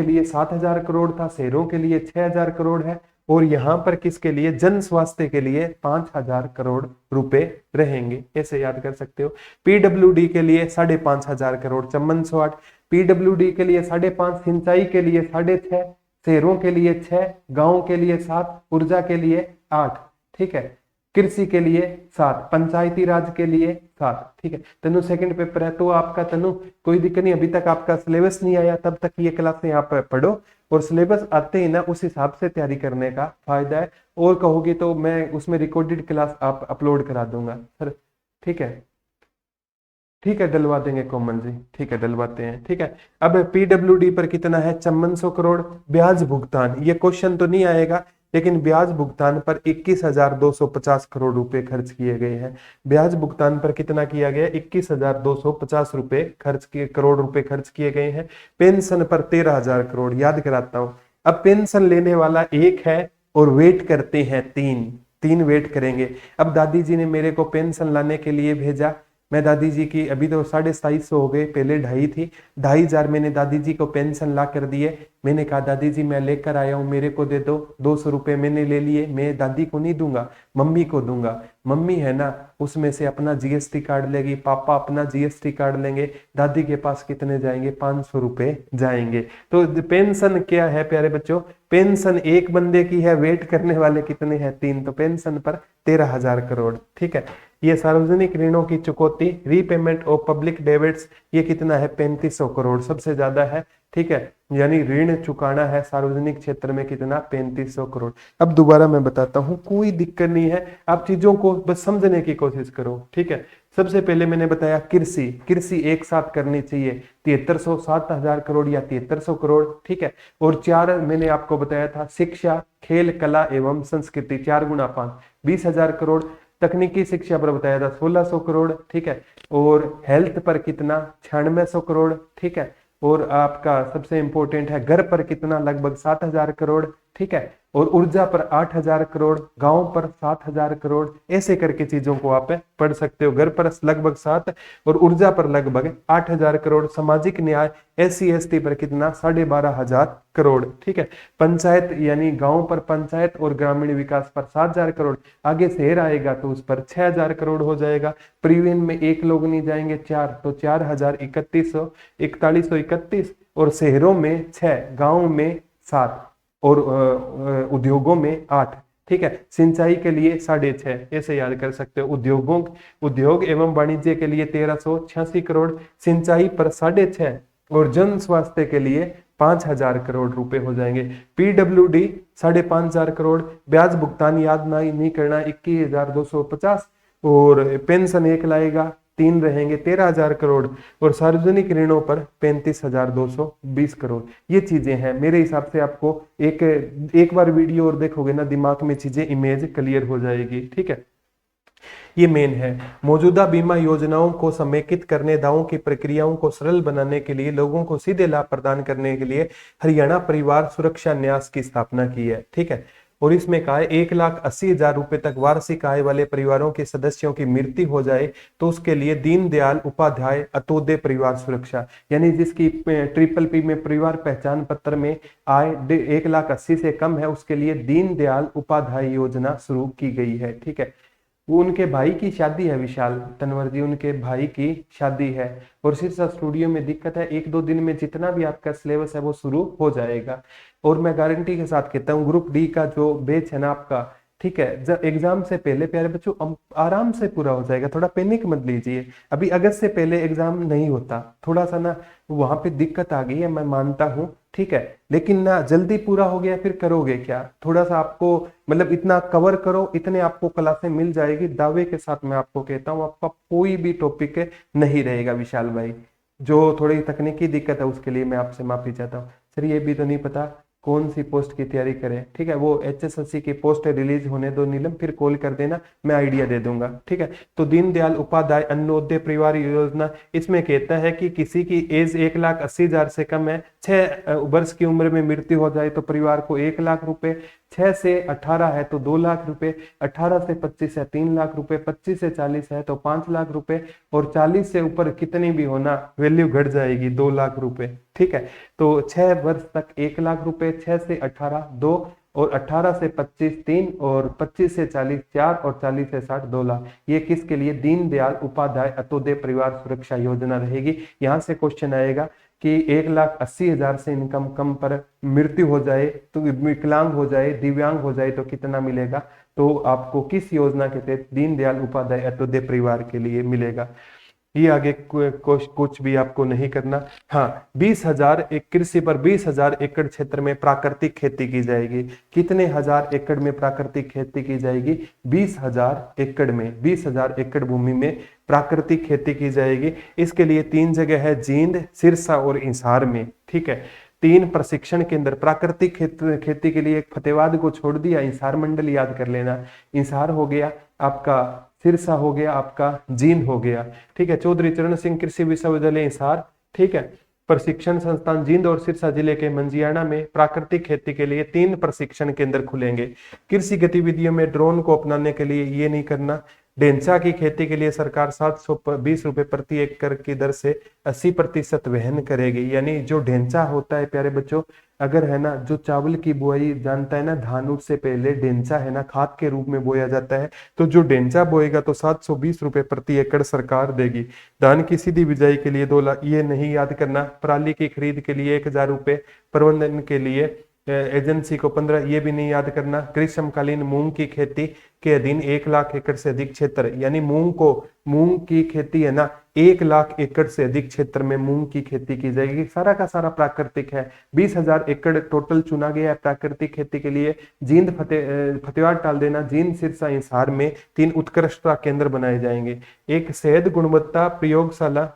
Speaker 1: लिए 7,000 करोड़ था, शहरों के लिए 6,000 करोड़ है, और यहाँ पर किसके लिए, जन स्वास्थ्य के लिए 5,000 करोड़ रुपए रहेंगे, ऐसे याद कर सकते हो। PWD के लिए 5,500 करोड़, चमन 108। PWD के लिए 5.5, सिंचाई के लिए 6.5, शहरों के लिए 6, गांव के लिए 7, ऊर्जा के लिए 8। ठीक है, कृषि के लिए 7, पंचायती राज के लिए 7। ठीक है, तनु सेकंड पेपर है तो आपका, तनु कोई दिक्कत नहीं, अभी तक आपका सिलेबस नहीं आया तब तक ये क्लासें आप पढ़ो, और सिलेबस आते ही ना उस हिसाब से तैयारी करने का फायदा है। और कहोगे तो मैं उसमें रिकॉर्डेड क्लास आप अपलोड करा दूंगा सर। ठीक है, ठीक है, डलवा देंगे कोमल जी, ठीक है डलवाते हैं। ठीक है, अब PWD पर कितना है, 5400 करोड़। ब्याज भुगतान, ये क्वेश्चन तो नहीं आएगा, लेकिन ब्याज भुगतान पर 21,250 करोड़ रुपए खर्च किए गए हैं। ब्याज भुगतान पर कितना किया गया, 21,250 रुपए खर्च किए, करोड़ रुपए खर्च किए गए हैं। पेंशन पर 13,000 करोड़, याद कराता हूं। अब पेंशन लेने वाला एक है और वेट करते हैं तीन वेट करेंगे। अब दादी जी ने मेरे को पेंशन लाने के लिए भेजा, मैं दादी जी की, अभी तो 2,250 हो गए, पहले 2.5 थी, 2,500 मैंने दादी जी को पेंशन ला कर दिए। मैंने कहा दादी जी मैं लेकर आया हूँ, मेरे को दे दो। 200 रुपये मैंने ले लिए, मैं दादी को नहीं दूंगा, मम्मी को दूंगा। मम्मी है ना, उसमें से अपना GST कार्ड लेगी, पापा अपना GST कार्ड लेंगे, दादी के पास कितने जाएंगे, 500 रुपये जाएंगे। तो पेंशन क्या है प्यारे बच्चों, पेंशन एक बंदे की है, वेट करने वाले कितने हैं, 3, तो पेंशन पर 13,000 करोड़। ठीक है, ये सार्वजनिक ऋणों की चुकौती, रीपेमेंट ऑफ पब्लिक डेबिट्स, ये कितना है, 3500 करोड़, सबसे ज्यादा है। ठीक है, यानी ऋण चुकाना है सार्वजनिक क्षेत्र में कितना, 3500 करोड़। अब दोबारा मैं बताता हूं, कोई दिक्कत नहीं है, आप चीजों को बस समझने की कोशिश करो। ठीक है, सबसे पहले मैंने बताया कृषि एक साथ करनी चाहिए, 7300, 7,000 करोड़ या 7300 करोड़। ठीक है, और 4 मैंने आपको बताया था, शिक्षा, खेल, कला एवं संस्कृति, 4 गुना 5, 20,000 करोड़। तकनीकी शिक्षा पर बताया था 1,600 करोड़। ठीक है, और हेल्थ पर कितना, 9600 करोड़। ठीक है, और आपका सबसे इंपॉर्टेंट है घर पर कितना, लगभग 7,000 करोड़। ठीक है, और ऊर्जा पर 8,000 करोड़, गांव पर 7,000 करोड़, ऐसे करके चीजों को आप पढ़ सकते हो। घर पर लगभग 7 और ऊर्जा पर लगभग 8,000 करोड़। सामाजिक न्याय, SC ST पर कितना, 12,500 करोड़। ठीक है, पंचायत यानी गांव पर पंचायत और ग्रामीण विकास पर 7,000 करोड़। आगे शहर आएगा तो उस पर 6,000 करोड़ हो जाएगा। परिवहन में 1 लोग नहीं जाएंगे, 4, तो 4,31,41, और शहरों में 6, गांव में 7, और उद्योगों में 8। ठीक है, सिंचाई के लिए 6.5, ऐसे याद कर सकते हो। उद्योग एवं वाणिज्य के लिए 1,386 करोड़, सिंचाई पर 6.5, और जन स्वास्थ्य के लिए 5,000 करोड़ रुपए हो जाएंगे। PWD 5,500 करोड़, ब्याज भुगतान याद नहीं करना, 21,250, और पेंशन 1 लाएगा, 3 रहेंगे, 13,000 करोड़, और सार्वजनिक ऋणों पर 35,220 करोड़। ये चीजें हैं मेरे हिसाब से। आपको एक बार वीडियो और देखोगे ना, दिमाग में चीजें इमेज क्लियर हो जाएगी। ठीक है, ये मेन है। मौजूदा बीमा योजनाओं को समेकित करने, दावों की प्रक्रियाओं को सरल बनाने के लिए, लोगों को सीधे लाभ प्रदान करने के लिए हरियाणा परिवार सुरक्षा न्यास की स्थापना की है। ठीक है, और इसमें कहा है 1,80,000 रुपए तक वार्षिक आय वाले परिवारों के सदस्यों की मृत्यु हो जाए तो उसके लिए दीनदयाल उपाध्याय अंत्योदय परिवार सुरक्षा, यानी जिसकी PPP में परिवार पहचान पत्र में आय 1,80,000 से कम है, उसके लिए दीनदयाल उपाध्याय योजना शुरू की गई है। ठीक है, वो उनके भाई की शादी है, विशाल तनवर जी, उनके भाई की शादी है, और शीर्षा स्टूडियो में दिक्कत है, 1-2 दिन में जितना भी आपका सिलेबस है वो शुरू हो जाएगा। और मैं गारंटी के साथ कहता हूँ, ग्रुप डी का जो बैच है ना आपका, ठीक है, जब एग्जाम से पहले प्यारे बच्चों आराम से पूरा हो जाएगा, थोड़ा पैनिक मत लीजिए। अभी अगस्त से पहले एग्जाम नहीं होता, थोड़ा सा ना वहां पे दिक्कत आ गई है, मैं मानता हूँ। ठीक है, लेकिन ना जल्दी पूरा हो गया फिर करोगे क्या, थोड़ा सा आपको मतलब इतना कवर करो, इतने आपको क्लासें मिल जाएगी, दावे के साथ मैं आपको कहता हूँ, आपका कोई भी टॉपिक नहीं रहेगा विशाल भाई। जो थोड़ी तकनीकी दिक्कत है उसके लिए मैं आपसे माफी चाहता हूँ। सर ये भी तो नहीं पता कौन सी पोस्ट की तैयारी करें, ठीक है, वो HSSC की पोस्ट रिलीज होने दो नीलम, फिर कॉल कर देना, मैं आइडिया दे दूंगा, ठीक है। तो दीनदयाल उपाध्याय अंत्योदय परिवार योजना, इसमें कहता है कि किसी की एज 1,80,000 से कम है, 6 वर्ष की उम्र में मृत्यु हो जाए तो परिवार को 1,00,000 रुपए, 6 से 18 है तो 2,00,000 रुपए, 18 से 25 है 3,00,000 रुपए, 25 से 40 है तो 5,00,000 रुपए, और 40 से ऊपर कितनी भी होना वैल्यू घट जाएगी 2,00,000 रुपए, ठीक है। तो 6 वर्ष तक 1,00,000 रुपए, 6 से 18 2, और 18 से 25 3, और 25 से 40 4, और 40 से 60 2,00,000। ये किसके लिए? दीनदयाल उपाध्याय अंत्योदय परिवार सुरक्षा योजना रहेगी। यहाँ से क्वेश्चन आएगा कि 1,80,000 से इनकम कम पर मृत्यु हो जाए तो, विकलांग हो जाए, दिव्यांग हो जाए तो कितना मिलेगा? तो आपको किस योजना के तहत? दीनदयाल उपाध्याय अंत्योदय परिवार के लिए मिलेगा। ये आगे कुछ भी आपको नहीं करना। हाँ, 20,000 एक कृषि पर 20,000 एकड़ क्षेत्र में प्राकृतिक खेती की जाएगी। कितने हजार एकड़ में प्राकृतिक खेती की जाएगी? 20,000 एकड़ में, 20,000 एकड़ भूमि में प्राकृतिक खेती की जाएगी। इसके लिए 3 जगह है, जींद, सिरसा और हिसार में, ठीक है। 3 प्रशिक्षण केंद्र प्राकृतिक खेती के लिए। फतेहाबाद को छोड़ दिया, हिसार मंडल याद कर लेना। हिसार हो गया आपका, सिरसा हो गया आपका, जींद हो गया, ठीक है। चौधरी चरण सिंह कृषि विश्वविद्यालय हिसार, ठीक है। प्रशिक्षण संस्थान जींद और सिरसा जिले के मंजियाना में प्राकृतिक खेती के लिए 3 प्रशिक्षण केंद्र खुलेंगे। कृषि गतिविधियों में ड्रोन को अपनाने के लिए ये नहीं करना। ढेंचा की खेती के लिए सरकार 720 रुपए प्रति एकड़ की दर से 80% वहन करेगी। यानी जो ढेंचा होता है प्यारे बच्चों, अगर है ना, जो चावल की बुआई जानता है ना, धान उससे पहले ढेंचा है ना खाद के रूप में बोया जाता है। तो जो ढेंचा बोएगा तो 720 रुपए प्रति एकड़ सरकार देगी। धान की सीधी बिजाई के लिए 2,00,000, ये नहीं याद करना। पराली की खरीद के लिए 1,000 रुपए, प्रबंधन के लिए एजेंसी को 15, ये भी नहीं याद करना। ग्रीष्मकालीन मूंग की खेती के अधीन 1,00,000 एकड़ से अधिक क्षेत्र, यानी मूंग की खेती है ना, 1,00,000 एकड़ से अधिक क्षेत्र में मूंग की खेती की जाएगी। सारा का सारा प्राकृतिक है। 20,000 एकड़ टोटल चुना गया है प्राकृतिक खेती के लिए। जींद फतेहाबाद टाल देना। जींद, सिरसा, हिसार में 3 उत्कृष्टता केंद्र बनाए जाएंगे। एक शहद गुणवत्ता प्रयोगशाला,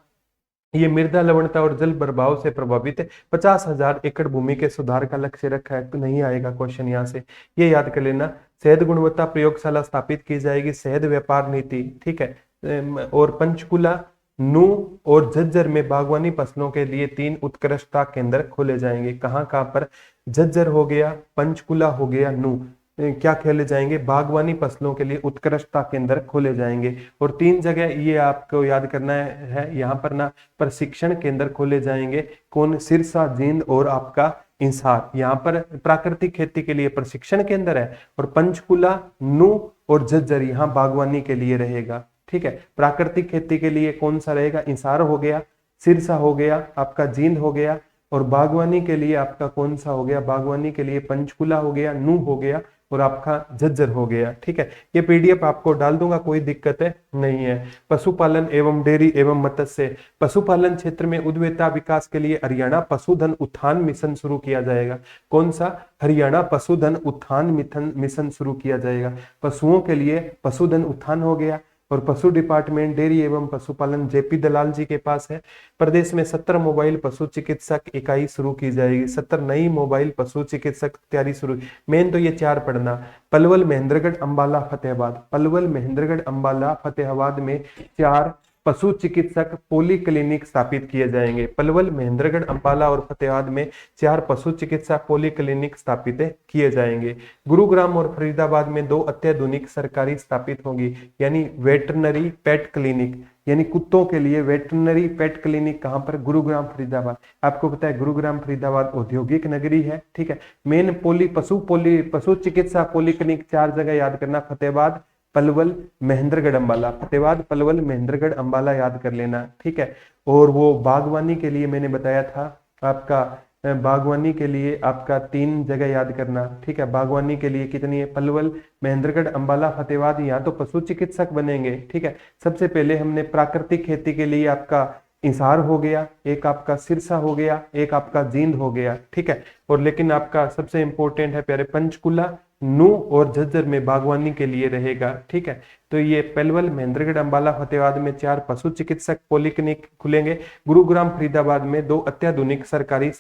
Speaker 1: ये मृदा लवणता और जल प्रभाव से प्रभावित है। 50,000 एकड़ भूमि के सुधार का लक्ष्य रखा है। तो नहीं आएगा क्वेश्चन यहाँ से, ये याद कर लेना। शहद गुणवत्ता प्रयोगशाला स्थापित की जाएगी। शहद व्यापार नीति, ठीक है। और पंचकुला, नू और झज्जर में बागवानी फसलों के लिए 3 उत्कृष्टता केंद्र खोले जाएंगे। कहाँ कहाँ पर? झज्जर हो गया, पंचकुला हो गया, नू, क्या खोले जाएंगे? बागवानी फसलों के लिए उत्कृष्टता केंद्र खोले जाएंगे। और 3 जगह ये आपको याद करना है, यहाँ पर ना प्रशिक्षण केंद्र खोले जाएंगे। कौन? सिरसा, जींद और आपका हिसार। यहाँ पर प्राकृतिक खेती के लिए प्रशिक्षण केंद्र है, और पंचकुला, नू और झज्जर यहाँ बागवानी के लिए रहेगा, ठीक है। प्राकृतिक खेती के लिए कौन सा रहेगा? हिसार हो गया, सिरसा हो गया, आपका जींद हो गया, और बागवानी के लिए आपका कौन सा हो गया? बागवानी के लिए पंचकुला हो गया, नू हो गया, और आपका झज्जर हो गया, ठीक है। ये पीडीएफ आपको डाल दूंगा, कोई दिक्कत है नहीं है। पशुपालन एवं डेयरी एवं मत्स्य, पशुपालन क्षेत्र में उद्यमिता विकास के लिए हरियाणा पशुधन उत्थान मिशन शुरू किया जाएगा। कौन सा? हरियाणा पशुधन उत्थान मिशन शुरू किया जाएगा। पशुओं के लिए पशुधन उत्थान हो गया। और पशु डिपार्टमेंट डेयरी एवं पशुपालन जेपी दलाल जी के पास है। प्रदेश में 17 मोबाइल पशु चिकित्सक इकाई शुरू की जाएगी। 17 नई मोबाइल पशु चिकित्सक तैयारी शुरू। मेन तो ये 4 पढ़ना। पलवल, महेंद्रगढ़, अंबाला, फतेहाबाद। पलवल, महेंद्रगढ़, अंबाला, फतेहाबाद में 4 पशु चिकित्सक पोली क्लिनिक स्थापित किए जाएंगे। पलवल, महेंद्रगढ़, अंबाला और फतेहाबाद में 4 पशु चिकित्सा पोली क्लिनिक स्थापित किए जाएंगे। गुरुग्राम और फरीदाबाद में 2 अत्याधुनिक सरकारी स्थापित होंगी, यानी वेटरनरी पेट क्लिनिक, यानी कुत्तों के लिए वेटरनरी पेट क्लिनिक। कहां पर? गुरुग्राम, फरीदाबाद। आपको पता है गुरुग्राम फरीदाबाद औद्योगिक नगरी है, ठीक है। मेन पशु चिकित्सा पोली क्लिनिक 4 जगह याद करना। फतेहाबाद, पलवल, महेंद्रगढ़, अंबाला। फतेहाबाद, पलवल, महेंद्रगढ़, अंबाला याद कर लेना, ठीक है। और वो बागवानी के लिए मैंने बताया था आपका, बागवानी के लिए आपका 3 जगह याद करना, ठीक है। बागवानी के लिए कितनी है? पलवल, महेंद्रगढ़, अंबाला, फतेहाबाद। यहाँ तो पशु चिकित्सक बनेंगे, ठीक है। सबसे पहले हमने प्राकृतिक खेती के लिए आपका हिसार हो गया, एक आपका सिरसा हो गया, एक आपका जींद हो गया, ठीक है। और लेकिन आपका सबसे इंपॉर्टेंट है प्यारे पंचकुला, नू और झज्जर में बागवानी के लिए रहेगा। ठीक है, तो ये पलवल, महेंद्रगढ़, अंबाला, फतेहाबाद में 4 पशु चिकित्सक पॉलिक्लिनिक खुलेंगे। गुरुग्राम, फरीदाबाद में 2 अत्याधुनिक सरकारी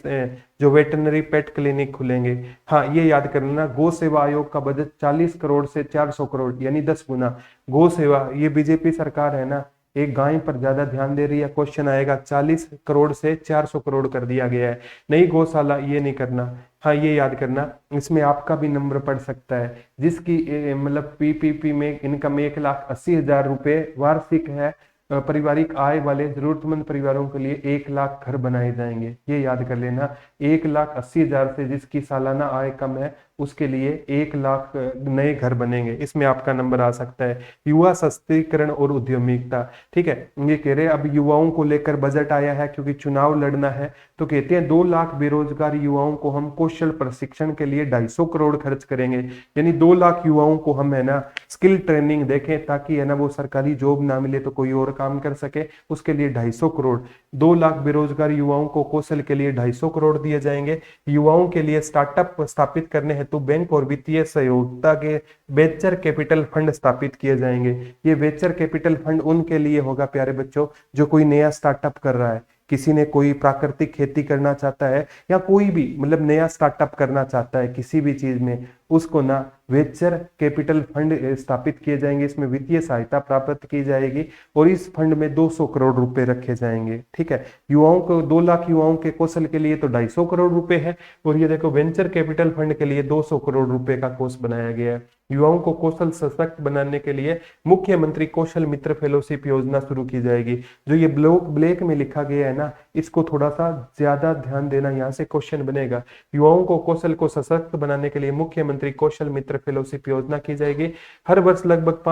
Speaker 1: जो वेटरनरी पेट क्लिनिक खुलेंगे। हाँ, ये याद करना, गौ सेवा आयोग का बजट 40 करोड़ से 400 करोड़ यानी 10 गुना। गौ सेवा, ये बीजेपी सरकार है ना, एक गाय पर ज्यादा ध्यान दे रही है। क्वेश्चन आएगा 40 करोड़ से 400 करोड़ कर दिया गया है, नई गौशाला, ये नहीं करना। हाँ, ये याद करना, इसमें आपका भी नंबर पड़ सकता है। जिसकी मतलब पीपीपी में इनकम 1,80,000 रुपए वार्षिक है, पारिवारिक आय वाले जरूरतमंद परिवारों के लिए 1 लाख घर बनाए जाएंगे। ये याद कर लेना, 1,80,000 से जिसकी सालाना आय कम है उसके लिए 1 लाख नए घर बनेंगे। इसमें आपका नंबर आ सकता है। युवा सशक्तिकरण और उद्यमिता, ठीक है, ये कह रहे हैं अब युवाओं को लेकर बजट आया है क्योंकि चुनाव लड़ना है, तो कहते हैं 2 लाख बेरोजगार युवाओं को हम कौशल प्रशिक्षण के लिए 250 करोड़ खर्च करेंगे। यानी 2 लाख युवाओं को हम है ना स्किल ट्रेनिंग देखें, ताकि है ना वो सरकारी जॉब ना मिले तो कोई और काम कर सके, उसके लिए 250 करोड़। 2 लाख बेरोजगार युवाओं को कौशल के लिए 250 करोड़ दिए जाएंगे। युवाओं के लिए स्टार्टअप स्थापित करने हेतु बैंक और वित्तीय सहयोगिता के वेंचर कैपिटल फंड स्थापित किए जाएंगे। ये वेंचर कैपिटल फंड उनके लिए होगा प्यारे बच्चों जो कोई नया स्टार्टअप कर रहा है, किसी ने कोई प्राकृतिक खेती करना चाहता है या कोई भी मतलब नया स्टार्टअप करना चाहता है किसी भी चीज में, उसको ना वेंचर कैपिटल फंड स्थापित किए जाएंगे। इसमें वित्तीय सहायता प्राप्त की जाएगी और इस फंड में 200 करोड़ रुपए रखे जाएंगे। ठीक है, युवाओं को 2 लाख युवाओं के कौशल के लिए तो 250 करोड़ रुपए है, और ये देखो वेंचर कैपिटल फंड के लिए 200 करोड़ रुपए का कोष बनाया गया है। युवाओं को कौशल सशक्त बनाने के लिए मुख्यमंत्री कौशल मित्र फेलोशिप योजना शुरू की जाएगी। जो ये ब्लैक में लिखा गया है ना, इसको थोड़ा सा ज्यादा ध्यान देना, यहाँ से क्वेश्चन बनेगा। युवाओं को कौशल को सशक्त बनाने के लिए मुख्यमंत्री कौशल मित्र फेलोशिप योजना की जाएगी। हर वर्ष लगभग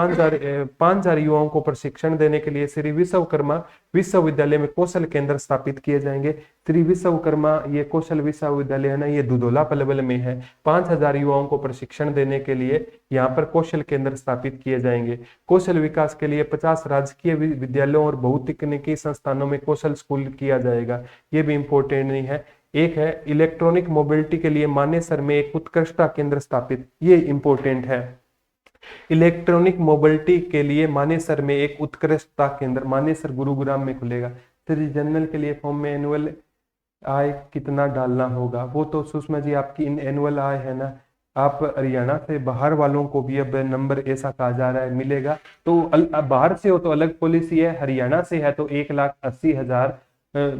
Speaker 1: 5,000 युवाओं को प्रशिक्षण देने के लिए श्री विश्वकर्मा विश्वविद्यालय में कौशल केंद्र स्थापित किए जाएंगे। श्री विश्वकर्मा ये कौशल विश्वविद्यालय है ना, ये दुधौला पलवल में है। 5,000 युवाओं को प्रशिक्षण देने के लिए यहाँ पर कौशल केंद्र स्थापित किए जाएंगे। कौशल विकास के लिए 50 राजकीय विद्यालयों और बहुतकनीकी संस्थानों में कौशल स्कूल किया जाएगा। ये भी इंपॉर्टेंट नहीं है। एक है इलेक्ट्रॉनिक मोबिलिटी के लिए मानेसर में एक उत्कृष्टता केंद्र स्थापित, ये इंपॉर्टेंट है। इलेक्ट्रॉनिक मोबिलिटी के लिए मानेसर में एक उत्कृष्टता केंद्र मानेसर गुरुग्राम में खुलेगा। फिर जनरल के लिए फॉर्म में एनुअल आय कितना डालना होगा, वो तो सुषमा जी आपकी इन एनुअल आय है ना, आप हरियाणा से बाहर वालों को भी अब नंबर ऐसा कहा जा रहा है मिलेगा, तो बाहर से हो तो अलग पॉलिसी है, हरियाणा से है तो 1,80,000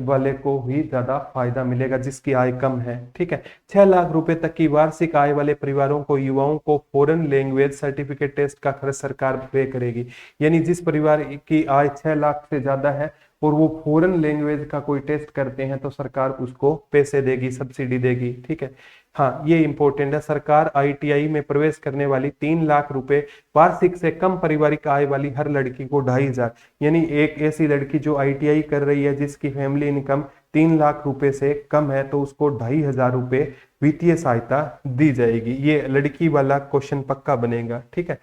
Speaker 1: वाले को ही ज्यादा फायदा मिलेगा जिसकी आय कम है। ठीक है, 6 लाख रुपए तक की वार्षिक आय वाले परिवारों को युवाओं को फॉरेन लैंग्वेज सर्टिफिकेट टेस्ट का खर्च सरकार पे करेगी। यानी जिस परिवार की आय 6 लाख से ज्यादा है और वो फॉरेन लैंग्वेज का कोई टेस्ट करते हैं तो सरकार उसको पैसे देगी, सब्सिडी देगी। ठीक है, हाँ ये इंपॉर्टेंट है। सरकार आईटीआई में प्रवेश करने वाली 3 लाख रुपए वार्षिक से कम पारिवारिक आय वाली हर लड़की को 2,500, यानी एक ऐसी लड़की जो आईटीआई कर रही है जिसकी फैमिली इनकम 3 लाख रुपए से कम है तो उसको 2,500 रुपए वित्तीय सहायता दी जाएगी। ये लड़की वाला क्वेश्चन पक्का बनेगा। ठीक है,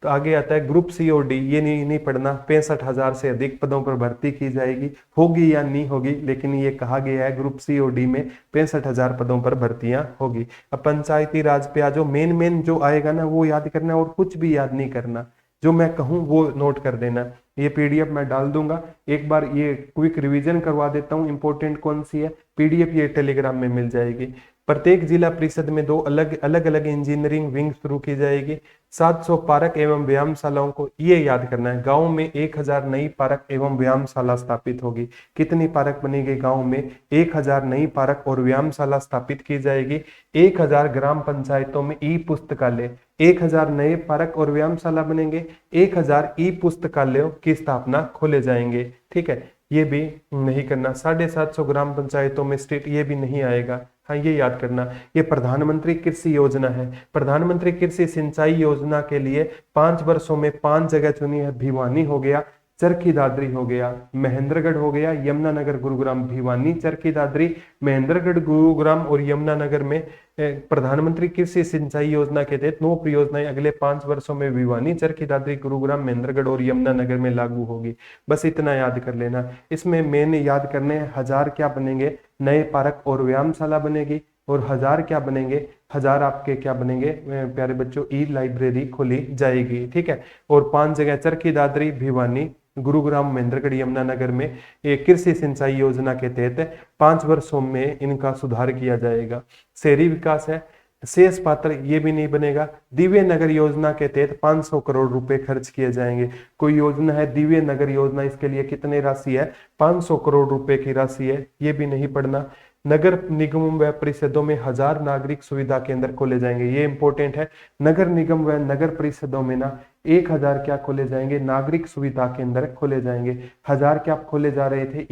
Speaker 1: तो आगे आता है ग्रुप सी और डी, ये नहीं पढ़ना। 65,000 से अधिक पदों पर भर्ती की जाएगी, होगी या नहीं होगी, लेकिन ये कहा गया है ग्रुप सी और डी में 65,000 पदों पर भर्तियां होगी। अब पंचायती राज पे आ जाओ, मेन जो आएगा ना वो याद करना और कुछ भी याद नहीं करना, जो मैं कहूँ वो नोट कर देना। ये पीडीएफ मैं डाल दूंगा, एक बार ये क्विक रिवीजन करवा देता हूँ। इंपॉर्टेंट कौन सी है, पीडीएफ ये टेलीग्राम में मिल जाएगी। प्रत्येक जिला परिषद में 2 अलग इंजीनियरिंग विंग शुरू की जाएगी। 700 पार्क एवं व्यायामशालाओं को, ये याद करना है, गांव में 1,000 नई पार्क एवं व्यायामशाला स्थापित होगी। कितनी पार्क बनेगी गांव में, 1,000 नई पार्क और व्यायामशाला स्थापित की जाएगी। 1,000 ग्राम पंचायतों में ई पुस्तकालय, 1,000 नए पार्क और व्यायामशाला बनेंगे, 1,000 ई पुस्तकालयों की स्थापना खोले जाएंगे। ठीक है, ये भी नहीं करना। 750 ग्राम पंचायतों में स्ट्रीट, ये भी नहीं आएगा। हाँ ये याद करना, ये प्रधानमंत्री कृषि योजना है। प्रधानमंत्री कृषि सिंचाई योजना के लिए 5 वर्षों में 5 जगह चुनी है। भिवानी हो गया, चरखी दादरी हो गया, महेंद्रगढ़ हो गया, यमुनानगर गुरुग्राम। भिवानी, चरखी दादरी, महेंद्रगढ़ गुरुग्राम और यमुनानगर में प्रधानमंत्री कृषि सिंचाई योजना के तहत 9 परियोजनाएं अगले 5 वर्षों में भिवानी, चरखी दादरी, गुरुग्राम, महेंद्रगढ़ और यमुनानगर में लागू होगी। बस इतना याद कर लेना। इसमें मैंने याद करने 1,000 क्या बनेंगे, नए पार्क और व्यायामशाला बनेगी, और 1,000 क्या बनेंगे, 1000 आपके क्या बनेंगे प्यारे बच्चों, ई लाइब्रेरी खोली जाएगी। ठीक है, और 5 जगह चरखी दादरी, भिवानी, गुरुग्राम, महेंद्रगढ़, यमुनानगर में ये कृषि सिंचाई योजना के तहत 5 वर्षों में इनका सुधार किया जाएगा। शहरी विकास है, शेष पात्र ये भी नहीं बनेगा। दिव्य नगर योजना के तहत 500 करोड़ रुपए खर्च किए जाएंगे। कोई योजना है दिव्य नगर योजना, इसके लिए कितनी राशि है, 500 करोड़ रुपए की राशि है, ये भी नहीं पढ़ना। नगर निगमों व परिषदों में 1000 नागरिक सुविधा केंद्र खोले जाएंगे, ये इंपॉर्टेंट है। नगर निगम व नगर परिषदों में ना 1000 क्या खोले जाएंगे, नागरिक सुविधा केंद्र खोले जाएंगे। 1000 क्या खोले जा रहे थे,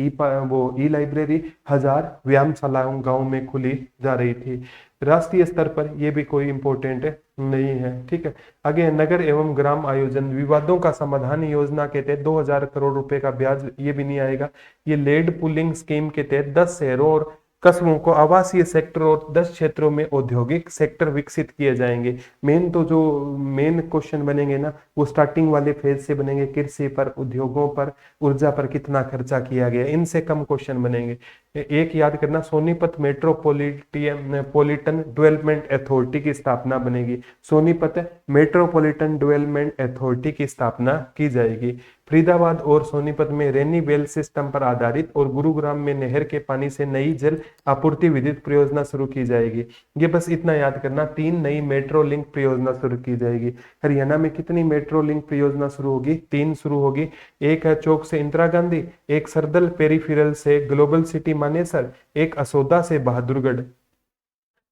Speaker 1: ई लाइब्रेरी, 1000 व्यायामशालाओं गांव में खुली जा रही थी। राष्ट्रीय स्तर पर यह भी कोई इंपॉर्टेंट नहीं है। ठीक है, आगे नगर एवं ग्राम आयोजन विवादों का समाधान योजना के तहत 2000 करोड़ रुपए का ब्याज, ये भी नहीं आएगा। ये लेड पुलिंग स्कीम के तहत 10 शहरों और कस्बों को आवासीय सेक्टर और 10 क्षेत्रों में औद्योगिक सेक्टर विकसित किए जाएंगे। मेन तो जो मेन क्वेश्चन बनेंगे ना, वो स्टार्टिंग वाले फेज से बनेंगे। कृषि पर, उद्योगों पर, ऊर्जा पर कितना खर्चा किया गया, इनसे कम क्वेश्चन बनेंगे। एक याद करना, सोनीपत मेट्रोपॉलिटन डेवलपमेंट अथॉरिटी की स्थापना बनेगी। सोनीपत मेट्रोपॉलिटन डेवलपमेंट अथॉरिटी की स्थापना की जाएगी। फरीदाबाद और सोनीपत में रेनी वेल सिस्टम पर आधारित और गुरुग्राम में नहर के पानी से नई जल आपूर्ति विद्युत परियोजना शुरू की जाएगी। ये बस इतना याद करना, 3 नई मेट्रो लिंक परियोजना शुरू की जाएगी। हरियाणा में कितनी मेट्रो लिंक परियोजना शुरू होगी, 3 शुरू होगी। एक है चौक से इंदिरा गांधी, एक सरदल पेरीफेरल से ग्लोबल सिटी मानेसर, एक असोदा से बहादुरगढ़।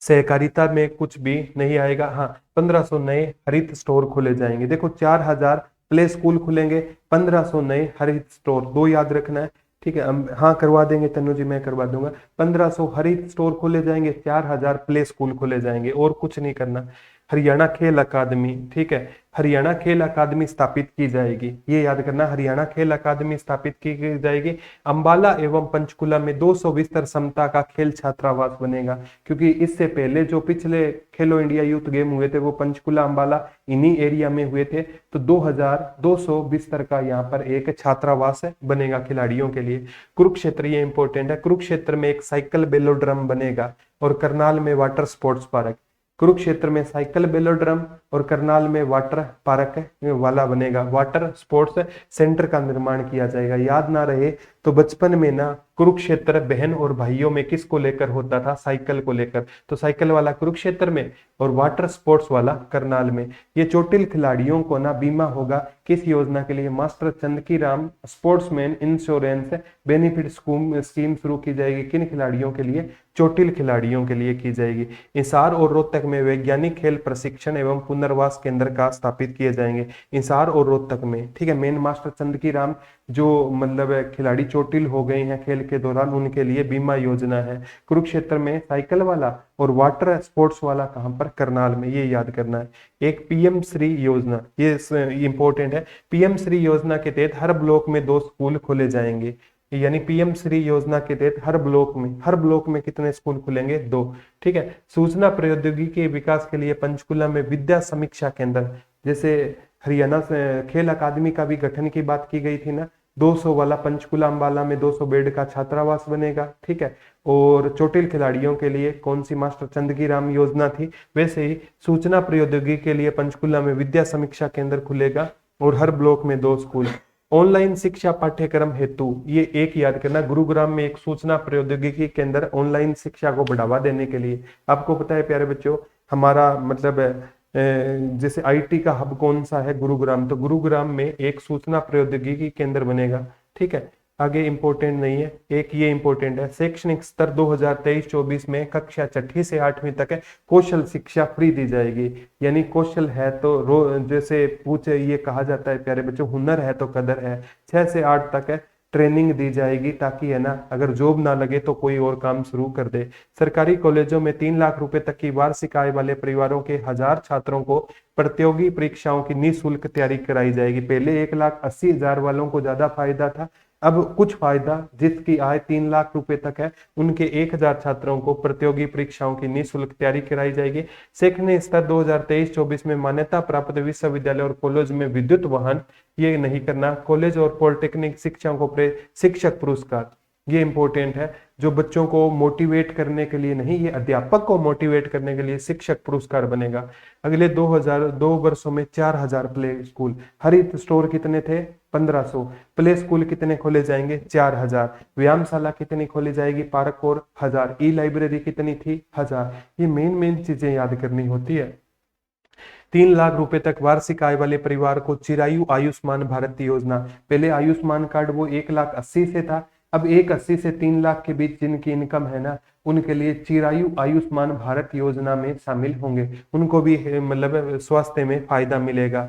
Speaker 1: सहकारिता में कुछ भी नहीं आएगा। हाँ, 1500 नए हरित स्टोर खोले जाएंगे। देखो 4000 प्ले स्कूल खुलेंगे, 1500 नए हरित स्टोर, 2 याद रखना है। ठीक है, हाँ करवा देंगे तनु जी, मैं करवा दूंगा। 1500 हरित स्टोर खोले जाएंगे, 4000 प्ले स्कूल खोले जाएंगे, और कुछ नहीं करना। हरियाणा खेल अकादमी, ठीक है, हरियाणा खेल अकादमी स्थापित की जाएगी, ये याद करना, हरियाणा खेल अकादमी स्थापित की जाएगी। अंबाला एवं पंचकुला में 200 बिस्तर क्षमता का खेल छात्रावास बनेगा, क्योंकि इससे पहले जो पिछले खेलो इंडिया यूथ गेम हुए थे वो पंचकुला, अंबाला इन्हीं एरिया में हुए थे। तो 2200 बिस्तर का यहाँ पर एक छात्रावास बनेगा खिलाड़ियों के लिए। कुरुक्षेत्र, ये इंपॉर्टेंट है, कुरुक्षेत्र में एक साइकिल बेलोड्रम बनेगा और करनाल में वाटर स्पोर्ट्स पार्क। कुरुक्षेत्र में साइकिल बेलोड्रम और करनाल में वाटर पार्क वाला बनेगा, वाटर स्पोर्ट्स सेंटर का निर्माण किया जाएगा। याद ना रहे तो बचपन में ना कुरुक्षेत्र बहन और भाइयों में किसको लेकर होता था, साइकिल को लेकर, तो साइकिल वाला कुरुक्षेत्र में और वाटर स्पोर्ट्स वाला करनाल में। ये चोटिल खिलाड़ियों को ना बीमा होगा, किस योजना के लिए, master Chandgi Ram sportsman insurance benefit scheme शुरू की जाएगी। किन खिलाड़ियों के लिए, चोटिल खिलाड़ियों के लिए की जाएगी। हिसार और रोहतक में वैज्ञानिक खेल प्रशिक्षण एवं पुनर्वास केंद्र का स्थापित किए जाएंगे, हिसार और रोहतक में। ठीक है, मेन मास्टर चंदकी राम जो मतलब खिलाड़ी चोटिल हो गए हैं खेल के दौरान, उनके लिए बीमा योजना है। कुरुक्षेत्र में साइकिल वाला और वाटर स्पोर्ट्स वाला कहां पर, करनाल में, ये याद करना है। एक पीएम श्री योजना, ये इंपॉर्टेंट है। पीएम श्री योजना के तहत हर ब्लॉक में 2 स्कूल खोले जाएंगे, यानी पीएम श्री योजना के तहत हर ब्लॉक में कितने स्कूल खुलेंगे, 2। ठीक है, सूचना प्रौद्योगिकी के विकास के लिए पंचकुला में विद्या समीक्षा केंद्र, जैसे हरियाणा से खेल अकादमी का भी गठन की बात की गई थी ना, 200 वाला पंचकुला अंबाला में 200 बेड का छात्रावास बनेगा। ठीक है, और चोटिल खिलाड़ियों के लिए कौन सी मास्टर चंदकी राम योजना थी, वैसे ही सूचना प्रौद्योगिकी के लिए पंचकुला में विद्या समीक्षा केंद्र खुलेगा और हर ब्लॉक में 2 स्कूल। ऑनलाइन शिक्षा पाठ्यक्रम हेतु, ये एक याद करना, गुरुग्राम में एक सूचना प्रौद्योगिकी केंद्र ऑनलाइन शिक्षा को बढ़ावा देने के लिए। आपको पता है प्यारे बच्चों, हमारा मतलब जैसे आईटी का हब कौन सा है, गुरुग्राम, तो गुरुग्राम में एक सूचना प्रौद्योगिकी केंद्र बनेगा। ठीक है, आगे इंपॉर्टेंट नहीं है, एक ये इंपॉर्टेंट है, शैक्षणिक स्तर 2023-24 में कक्षा 6ठी से 8वीं तक है कौशल शिक्षा फ्री दी जाएगी। यानी कौशल है तो जैसे पूछे, ये कहा जाता है प्यारे बच्चों, हुनर है तो कदर है। 6 से 8 तक है ट्रेनिंग दी जाएगी, ताकि है ना अगर जॉब ना लगे तो कोई और काम शुरू कर दे। सरकारी कॉलेजों में 3 लाख रुपए तक की वार्षिक आय वाले परिवारों के 1000 छात्रों को प्रतियोगी परीक्षाओं की निःशुल्क तैयारी कराई जाएगी। पहले 1,80,000 वालों को ज्यादा फायदा था, अब कुछ फायदा, जिसकी आय 3 लाख रुपए तक है उनके 1000 छात्रों को प्रतियोगी परीक्षाओं की निःशुल्क तैयारी कराई जाएगी। शैक्षणिक स्तर 2023-24 में मान्यता प्राप्त विश्वविद्यालय और कॉलेज में विद्युत वाहन, ये नहीं करना। कॉलेज और पॉलिटेक्निक शिक्षकों को शिक्षक पुरस्कार, ये इंपॉर्टेंट है। जो बच्चों को मोटिवेट करने के लिए नहीं, ये अध्यापक को मोटिवेट करने के लिए शिक्षक पुरस्कार बनेगा। अगले 2002 वर्षों में 4000 प्ले स्कूल, हरित स्टोर कितने थे 1500, प्ले स्कूल कितने खोले जाएंगे 4000, व्यायामशाला कितनी खोली जाएगी पार्क और 1000, ई लाइब्रेरी कितनी थी 1000। ये मेन चीजें याद करनी होती है। 3 लाख रुपए तक वार्षिक आय वाले परिवार को चिरायु आयुष्मान भारत योजना, पहले आयुष्मान कार्ड वो 1,80,000 से था, अब 1,80,000 से 3 लाख के बीच जिनकी इनकम है ना, उनके लिए चिरायु आयुष्मान भारत योजना में शामिल होंगे, उनको भी मतलब स्वास्थ्य में फायदा मिलेगा।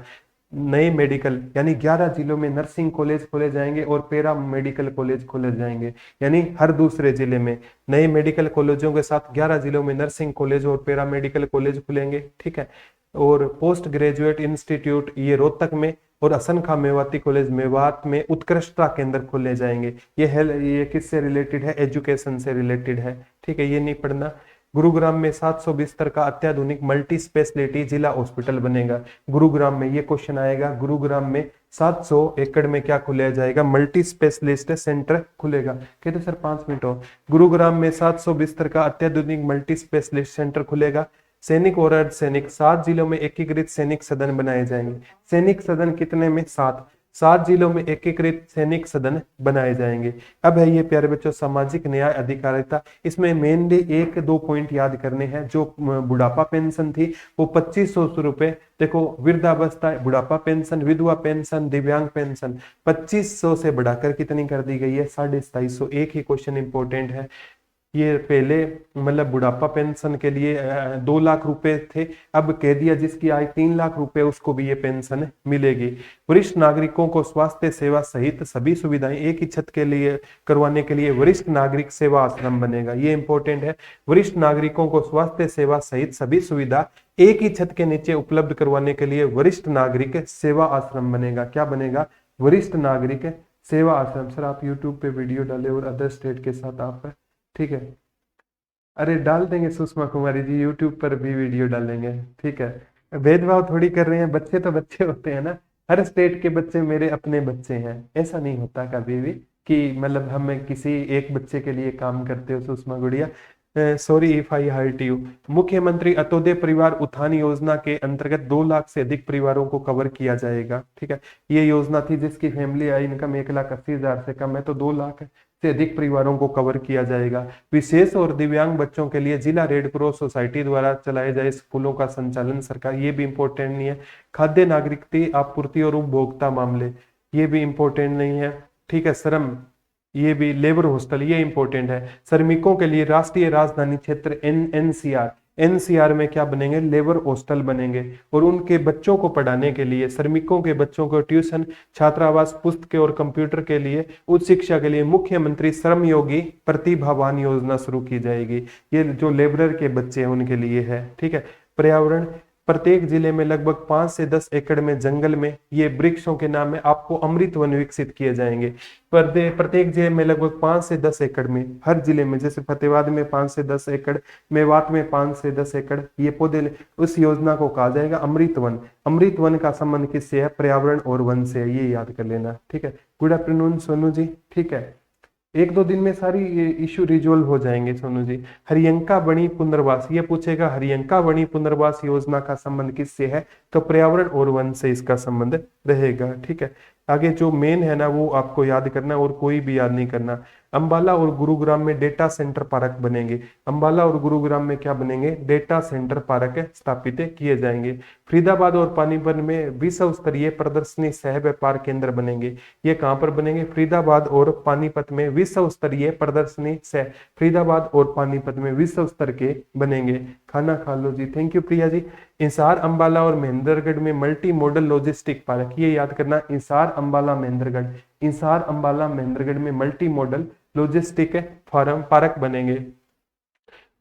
Speaker 1: नए मेडिकल यानी 11 जिलों में नर्सिंग कॉलेज खोले जाएंगे और पैरा मेडिकल कॉलेज खोले जाएंगे, यानी हर दूसरे जिले में नए मेडिकल कॉलेजों के साथ 11 जिलों में नर्सिंग कॉलेज और पैरा मेडिकल कॉलेज खुलेंगे, ठीक है। और पोस्ट ग्रेजुएट इंस्टीट्यूट ये रोहतक में और असनखा मेवाती कॉलेज मेवात में उत्कृष्टता केंद्र खोले जाएंगे। ये किससे रिलेटेड है, एजुकेशन से रिलेटेड है, ठीक है, ये नहीं पढ़ना। गुरुग्राम में 700 बिस्तर का अत्याधुनिक मल्टी स्पेशलिटी जिला हॉस्पिटल बनेगा। गुरुग्राम में ये क्वेश्चन आएगा, गुरुग्राम में 700 एकड़ में क्या खुला जाएगा, मल्टी स्पेशलिस्ट सेंटर खुलेगा। कहते सर 5 मिनट हो, गुरुग्राम में 700 बिस्तर का अत्याधुनिक मल्टी स्पेशलिस्ट सेंटर खुलेगा। सैनिक और अर्धसैनिक 7 जिलों में एकीकृत सैनिक सदन बनाए जाएंगे। सैनिक सदन कितने में 7 जिलों में एकीकृत सैनिक सदन बनाए जाएंगे। अब है ये प्यारे बच्चों सामाजिक न्याय अधिकारिता, इसमें मेनली 1-2 पॉइंट याद करने हैं। जो बुढ़ापा पेंशन थी वो 2500 रुपए, देखो वृद्धावस्था बुढ़ापा पेंशन, विधवा पेंशन, दिव्यांग पेंशन 2500 से बढ़ाकर कितनी कर दी गई है 250। एक ही क्वेश्चन इंपॉर्टेंट है, ये पहले मतलब बुढ़ापा पेंशन के लिए 2 लाख रुपए थे, अब कह दिया जिसकी आय 3 लाख रुपए उसको भी ये पेंशन मिलेगी। वरिष्ठ नागरिकों को स्वास्थ्य सेवा सहित सभी सुविधाएं एक ही छत के लिए करवाने के लिए वरिष्ठ नागरिक सेवा आश्रम बनेगा। ये इंपॉर्टेंट है, वरिष्ठ नागरिकों को स्वास्थ्य सेवा सहित सभी सुविधा एक ही छत के नीचे उपलब्ध करवाने के लिए वरिष्ठ नागरिक सेवा आश्रम बनेगा। क्या बनेगा, वरिष्ठ नागरिक सेवा आश्रम। सर आप यूट्यूब पे वीडियो डाले और अदर स्टेट के साथ आप, ठीक है, अरे डाल देंगे सुषमा कुमारी जी, यूट्यूब पर भी वीडियो डालेंगे, ठीक है। भेदभाव थोड़ी कर रहे हैं, बच्चे तो बच्चे होते हैं ना, हर स्टेट के बच्चे मेरे अपने बच्चे हैं, ऐसा नहीं होता कभी भी कि मतलब हम किसी एक बच्चे के लिए काम करते हो सुषमा गुड़िया, sorry if I hurt you. मुख्यमंत्री अंत्योदय परिवार उत्थान योजना के अंतर्गत 2 लाख से अधिक परिवारों को कवर किया जाएगा, ठीक है। ये योजना थी जिसकी फैमिली इनकम 1,80,000 से कम है, तो 2 लाख से अधिक परिवारों को कवर किया जाएगा। विशेष और दिव्यांग बच्चों के लिए जिला रेड क्रॉस सोसाइटी द्वारा चलाए जाए स्कूलों का संचालन सरकार, ये भी इंपॉर्टेंट नहीं है। खाद्य नागरिकता आपूर्ति और उपभोक्ता मामले, ये भी इंपॉर्टेंट नहीं है, ठीक है। श्रम, ये भी लेबर हॉस्टल, ये इंपॉर्टेंट है। श्रमिकों के लिए राष्ट्रीय राजधानी क्षेत्र एनसीआर में क्या बनेंगे, लेबर हॉस्टल बनेंगे। और उनके बच्चों को पढ़ाने के लिए, श्रमिकों के बच्चों को ट्यूशन, छात्रावास, पुस्तकें और कंप्यूटर के लिए, उच्च शिक्षा के लिए मुख्यमंत्री श्रम योगी प्रतिभावान योजना शुरू की जाएगी। ये जो लेबरर के बच्चे हैं उनके लिए है, ठीक है। पर्यावरण, प्रत्येक जिले में लगभग 5 से 10 एकड़ में जंगल में, ये वृक्षों के नाम है, आपको अमृत वन विकसित किए जाएंगे। प्रत्येक जिले में लगभग 5 से 10 एकड़ में, हर जिले में, जैसे फतेहाबाद में 5 से 10 एकड़, मेवात में 5 से 10 एकड़, ये पौधे, उस योजना को कहा जाएगा अमृत वन। अमृत वन का संबंध किससे है, पर्यावरण और वन से, ये याद कर लेना, ठीक है। गुड आफ्टरनून सोनू जी, ठीक है। 1-2 दिन में सारी इश्यू रिजोल्व हो जाएंगे सोनू जी। हरियंका बणी पुनर्वास, ये पूछेगा हरियंका बणी पुनर्वास योजना का संबंध किससे है, तो पर्यावरण और वन से इसका संबंध रहेगा, ठीक है। आगे जो मेन है ना वो आपको याद करना और कोई भी याद नहीं करना। अंबाला और गुरुग्राम में डेटा सेंटर पार्क बनेंगे। अंबाला और गुरुग्राम में क्या बनेंगे, डेटा सेंटर पार्क स्थापित किए जाएंगे। फरीदाबाद और पानीपत में विश्व स्तरीय प्रदर्शनी सह व्यापार केंद्र बनेंगे। ये कहाँ पर बनेंगे, फरीदाबाद और पानीपत में विश्व स्तरीय प्रदर्शनी सह, फरीदाबाद और पानीपत में विश्व स्तर के बनेंगे। खाना खा लो जी, थैंक यू प्रिया जी। इंसार, अंबाला और महेंद्रगढ़ में मल्टी मॉडल लॉजिस्टिक पार्क, ये याद करना, इंसार, अंबाला, महेंद्रगढ़, इंसार, अंबाला, महेंद्रगढ़ में multi modal logistic farm park बनेंगे।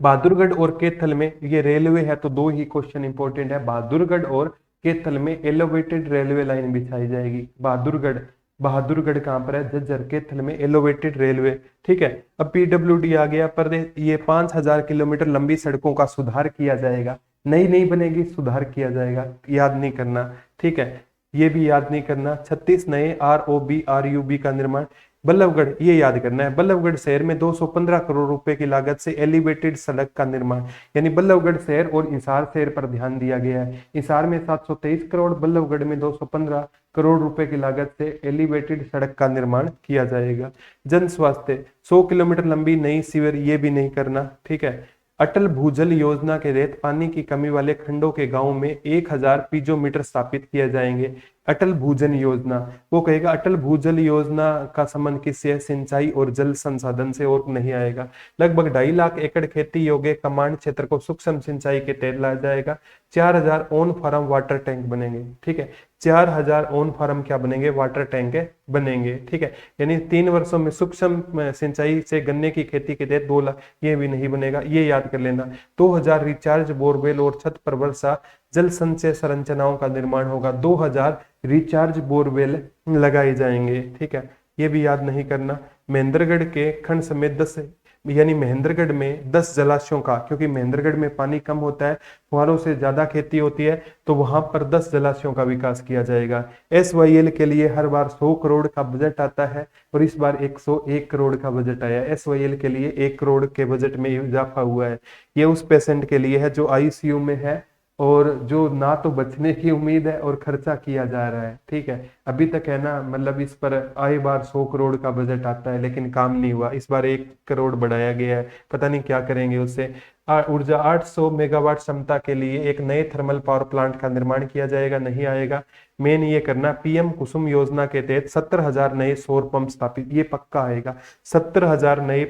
Speaker 1: बहादुरगढ़ और कैथल में, ये रेलवे है तो 2 ही क्वेश्चन इंपॉर्टेंट है, बहादुरगढ़ और कैथल में एलोवेटेड रेलवे लाइन बिछाई जाएगी। बहादुरगढ़ कहां पर है, झज्जर, कैथल में एलोवेटेड रेलवे, ठीक है। अब पीडब्ल्यूडी आ गया पर ये 5000 किलोमीटर लंबी सड़कों का सुधार किया जाएगा, नई नहीं बनेगी, सुधार किया जाएगा, याद नहीं करना, ठीक है। ये भी याद नहीं करना। 36 नए ROB RUB का निर्माण, बल्लभगढ़ ये याद करना है, बल्लभगढ़ शहर में 215 करोड़ रुपए की लागत से एलिवेटेड सड़क का निर्माण, यानी बल्लभगढ़ शहर और हिसार शहर पर ध्यान दिया गया है। हिसार में 723 करोड़, बल्लभगढ़ में 215 करोड़ रुपए की लागत से एलिवेटेड सड़क का निर्माण किया जाएगा। जन स्वास्थ्य, 100 किलोमीटर लंबी नई सीवर, ये भी नहीं करना, ठीक है। अटल भूजल योजना के तहत पानी की कमी वाले खंडों के गांव में 1000 पीजोमीटर स्थापित किए जाएंगे। अटल भूजल योजना, वो कहेगा अटल भूजल योजना का संबंध किससे है? सिंचाई और जल संसाधन से, और नहीं आएगा। लगभग 2.5 लाख एकड़ खेती योग्य कमांड क्षेत्र को सूक्ष्म सिंचाई के तहत लाया जाएगा। 4000 ऑन फार्म वाटर टैंक बनेंगे, ठीक है। 4000 ऑन फार्म क्या बनेंगे? वाटर टैंक बनेंगे, ठीक है। यानी 3 वर्षों में सूक्ष्म सिंचाई से गन्ने की खेती के तहत 2 लाख, ये भी नहीं बनेगा, ये याद कर लेना। 2000 रिचार्ज बोरवेल और छत पर वर्षा जल संचय संरचनाओं का निर्माण होगा। 2000 रिचार्ज बोरवेल लगाए जाएंगे, ठीक है। ये भी याद नहीं करना। महेंद्रगढ़ के खंड समेत 10, यानी महेंद्रगढ़ में 10 जलाशयों का, क्योंकि महेंद्रगढ़ में पानी कम होता है, फुहारों से ज्यादा खेती होती है, तो वहां पर 10 जलाशयों का विकास किया जाएगा। SYL के लिए हर बार 100 करोड़ का बजट आता है और इस बार 101 करोड़ का बजट आया। SYL के लिए 1 करोड़ के बजट में इजाफा हुआ है। ये उस पेशेंट के लिए है जो ICU में है और जो ना तो बचने की उम्मीद है और खर्चा किया जा रहा है, ठीक है। अभी तक है ना, मतलब इस पर आए बार 100 करोड़ का बजट आता है लेकिन काम नहीं हुआ। इस बार 1 करोड़ बढ़ाया गया है, पता नहीं क्या करेंगे उससे। ऊर्जा 800 मेगावाट क्षमता के लिए एक नए थर्मल पावर प्लांट का निर्माण किया जाएगा, नहीं आएगा। मेन ये करना, PM कुसुम योजना के तहत 70,000 नए सौर पंप स्थापित, ये पक्का आएगा। 70,000 नए,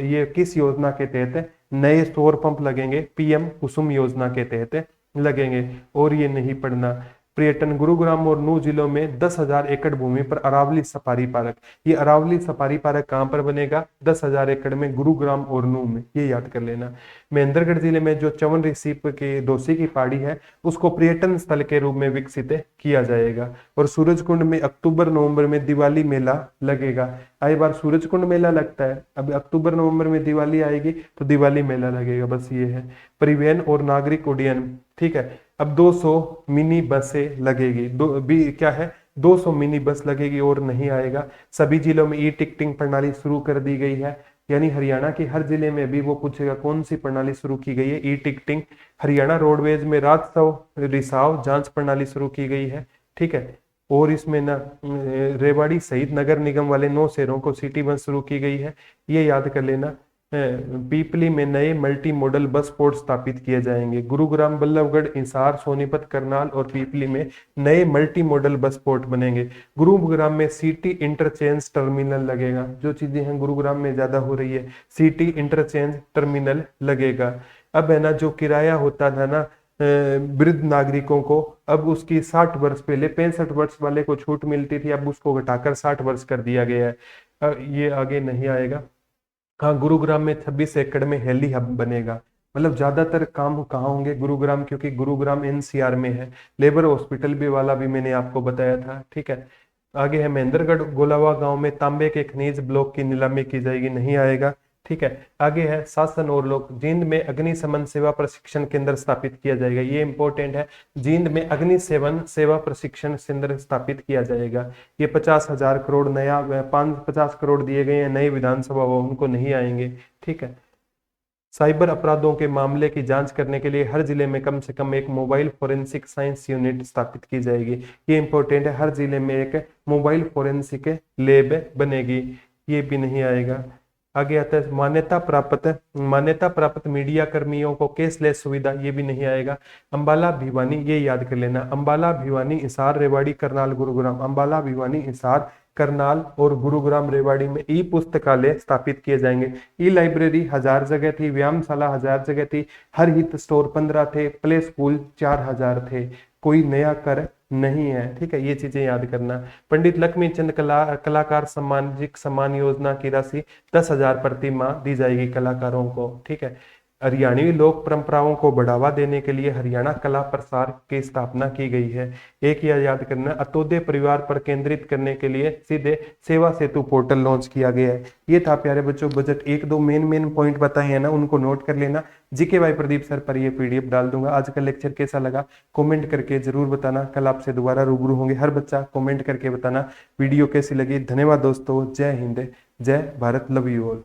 Speaker 1: ये किस योजना के तहत? नए सौर पंप लगेंगे, PM कुसुम योजना के तहत लगेंगे। और ये नहीं पढ़ना, पर्यटन, गुरुग्राम और नूह जिलों में 10,000 एकड़ भूमि पर अरावली सफारी पार्क। ये अरावली सफारी पार्क कहां पर बनेगा? 10,000 एकड़ में, गुरुग्राम और नूह में, ये याद कर लेना। महेंद्रगढ़ जिले में जो च्यवन ऋषि के दोषी की पहाड़ी है उसको पर्यटन स्थल के रूप में विकसित किया जाएगा। और सूरजकुंड में अक्टूबर नवंबर में दिवाली मेला लगेगा। आए बार सूरजकुंड मेला लगता है, अब अक्टूबर नवंबर में दिवाली आएगी तो दिवाली मेला लगेगा, बस ये है। परिवहन और नागरिक उड्डयन, ठीक है। अब 200 मिनी बसें लगेगी, क्या है? 200 मिनी बस लगेगी, और नहीं आएगा। सभी जिलों में टिकटिंग प्रणाली शुरू कर दी गई है, यानी हरियाणा के हर जिले में भी वो पूछेगा कौन सी प्रणाली शुरू की गई है? टिकटिंग। हरियाणा रोडवेज में राजस्व रिसाव जांच प्रणाली शुरू की गई है, ठीक है। और इसमें ना रेवाड़ी सहित नगर निगम वाले 9 शहरों को सिटी बस शुरू की गई है, ये याद कर लेना। पीपली में नए मल्टी मॉडल बस पोर्ट स्थापित किए जाएंगे। गुरुग्राम, बल्लभगढ़, हिसार, सोनीपत, करनाल और पीपली में नए मल्टी मॉडल बस पोर्ट बनेंगे। गुरुग्राम में सिटी इंटरचेंज टर्मिनल लगेगा, जो चीजें हैं गुरुग्राम में ज्यादा हो रही है, सिटी इंटरचेंज टर्मिनल लगेगा। अब है ना, जो किराया होता था ना वृद्ध नागरिकों को, अब उसकी 60 वर्ष, पहले 65 वर्ष वाले को छूट मिलती थी, अब उसको घटाकर 60 वर्ष कर दिया गया है। ये आगे नहीं आएगा। हाँ, गुरुग्राम में 26 एकड़ में हेली हब बनेगा। मतलब ज्यादातर काम कहाँ होंगे? गुरुग्राम, क्योंकि गुरुग्राम NCR में है। लेबर हॉस्पिटल भी वाला भी मैंने आपको बताया था, ठीक है। आगे है महेंद्रगढ़ गोलावा गांव में तांबे के खनिज ब्लॉक की नीलामी की जाएगी, नहीं आएगा, ठीक है। आगे है शासन और लोग, जींद में अग्निशमन सेवा प्रशिक्षण केंद्र स्थापित किया जाएगा, ये इंपॉर्टेंट है। जींद में अग्निशमन सेवा प्रशिक्षण केंद्र स्थापित किया जाएगा। ये 50,000 करोड़ नया, 50 करोड़ दिए गए हैं नए विधानसभा भवन को, नहीं आएंगे, ठीक है। साइबर अपराधों के मामले की जांच करने के लिए हर जिले में कम से कम एक मोबाइल फोरेंसिक साइंस यूनिट स्थापित की जाएगी, ये इंपॉर्टेंट है। हर जिले में एक मोबाइल फोरेंसिक लैब बनेगी, ये भी नहीं आएगा। आगे आता है मान्यता प्राप्त मीडिया कर्मियों को कैशलेस सुविधा, ये भी नहीं आएगा। अंबाला भिवानी, ये याद कर लेना, अंबाला भिवानी, हिसार, रेवाड़ी, करनाल, गुरुग्राम। अंबाला भिवानी, हिसार, करनाल और गुरुग्राम रेवाड़ी में पुस्तकालय स्थापित किए जाएंगे। लाइब्रेरी 1000 जगह थी, व्यायामशाला 1000 जगह थी, हर हित स्टोर 15 थे, प्ले स्कूल 4000 थे। कोई नया कर नहीं है, ठीक है। ये चीजें याद करना। पंडित लक्ष्मी चंद कलाकार सामाजिक सम्मान योजना की राशि 10,000 प्रति माह दी जाएगी कलाकारों को, ठीक है। हरियाणवी लोक परंपराओं को बढ़ावा देने के लिए हरियाणा कला प्रसार की स्थापना की गई है। एक याद करना, अंत्योदय परिवार पर केंद्रित करने के लिए सीधे सेवा सेतु पोर्टल लॉन्च किया गया है। ये था प्यारे बच्चों बजट, एक दो मेन पॉइंट बताए हैं ना, उनको नोट कर लेना। जीके बाय प्रदीप सर पर ये पीडीएफ डाल दूंगा। आज का लेक्चर कैसा लगा कमेंट करके जरूर बताना। कल आपसे दोबारा रूबरू होंगे। हर बच्चा कमेंट करके बताना वीडियो कैसी लगी। धन्यवाद दोस्तों। जय हिंद, जय भारत, लव यू ऑल।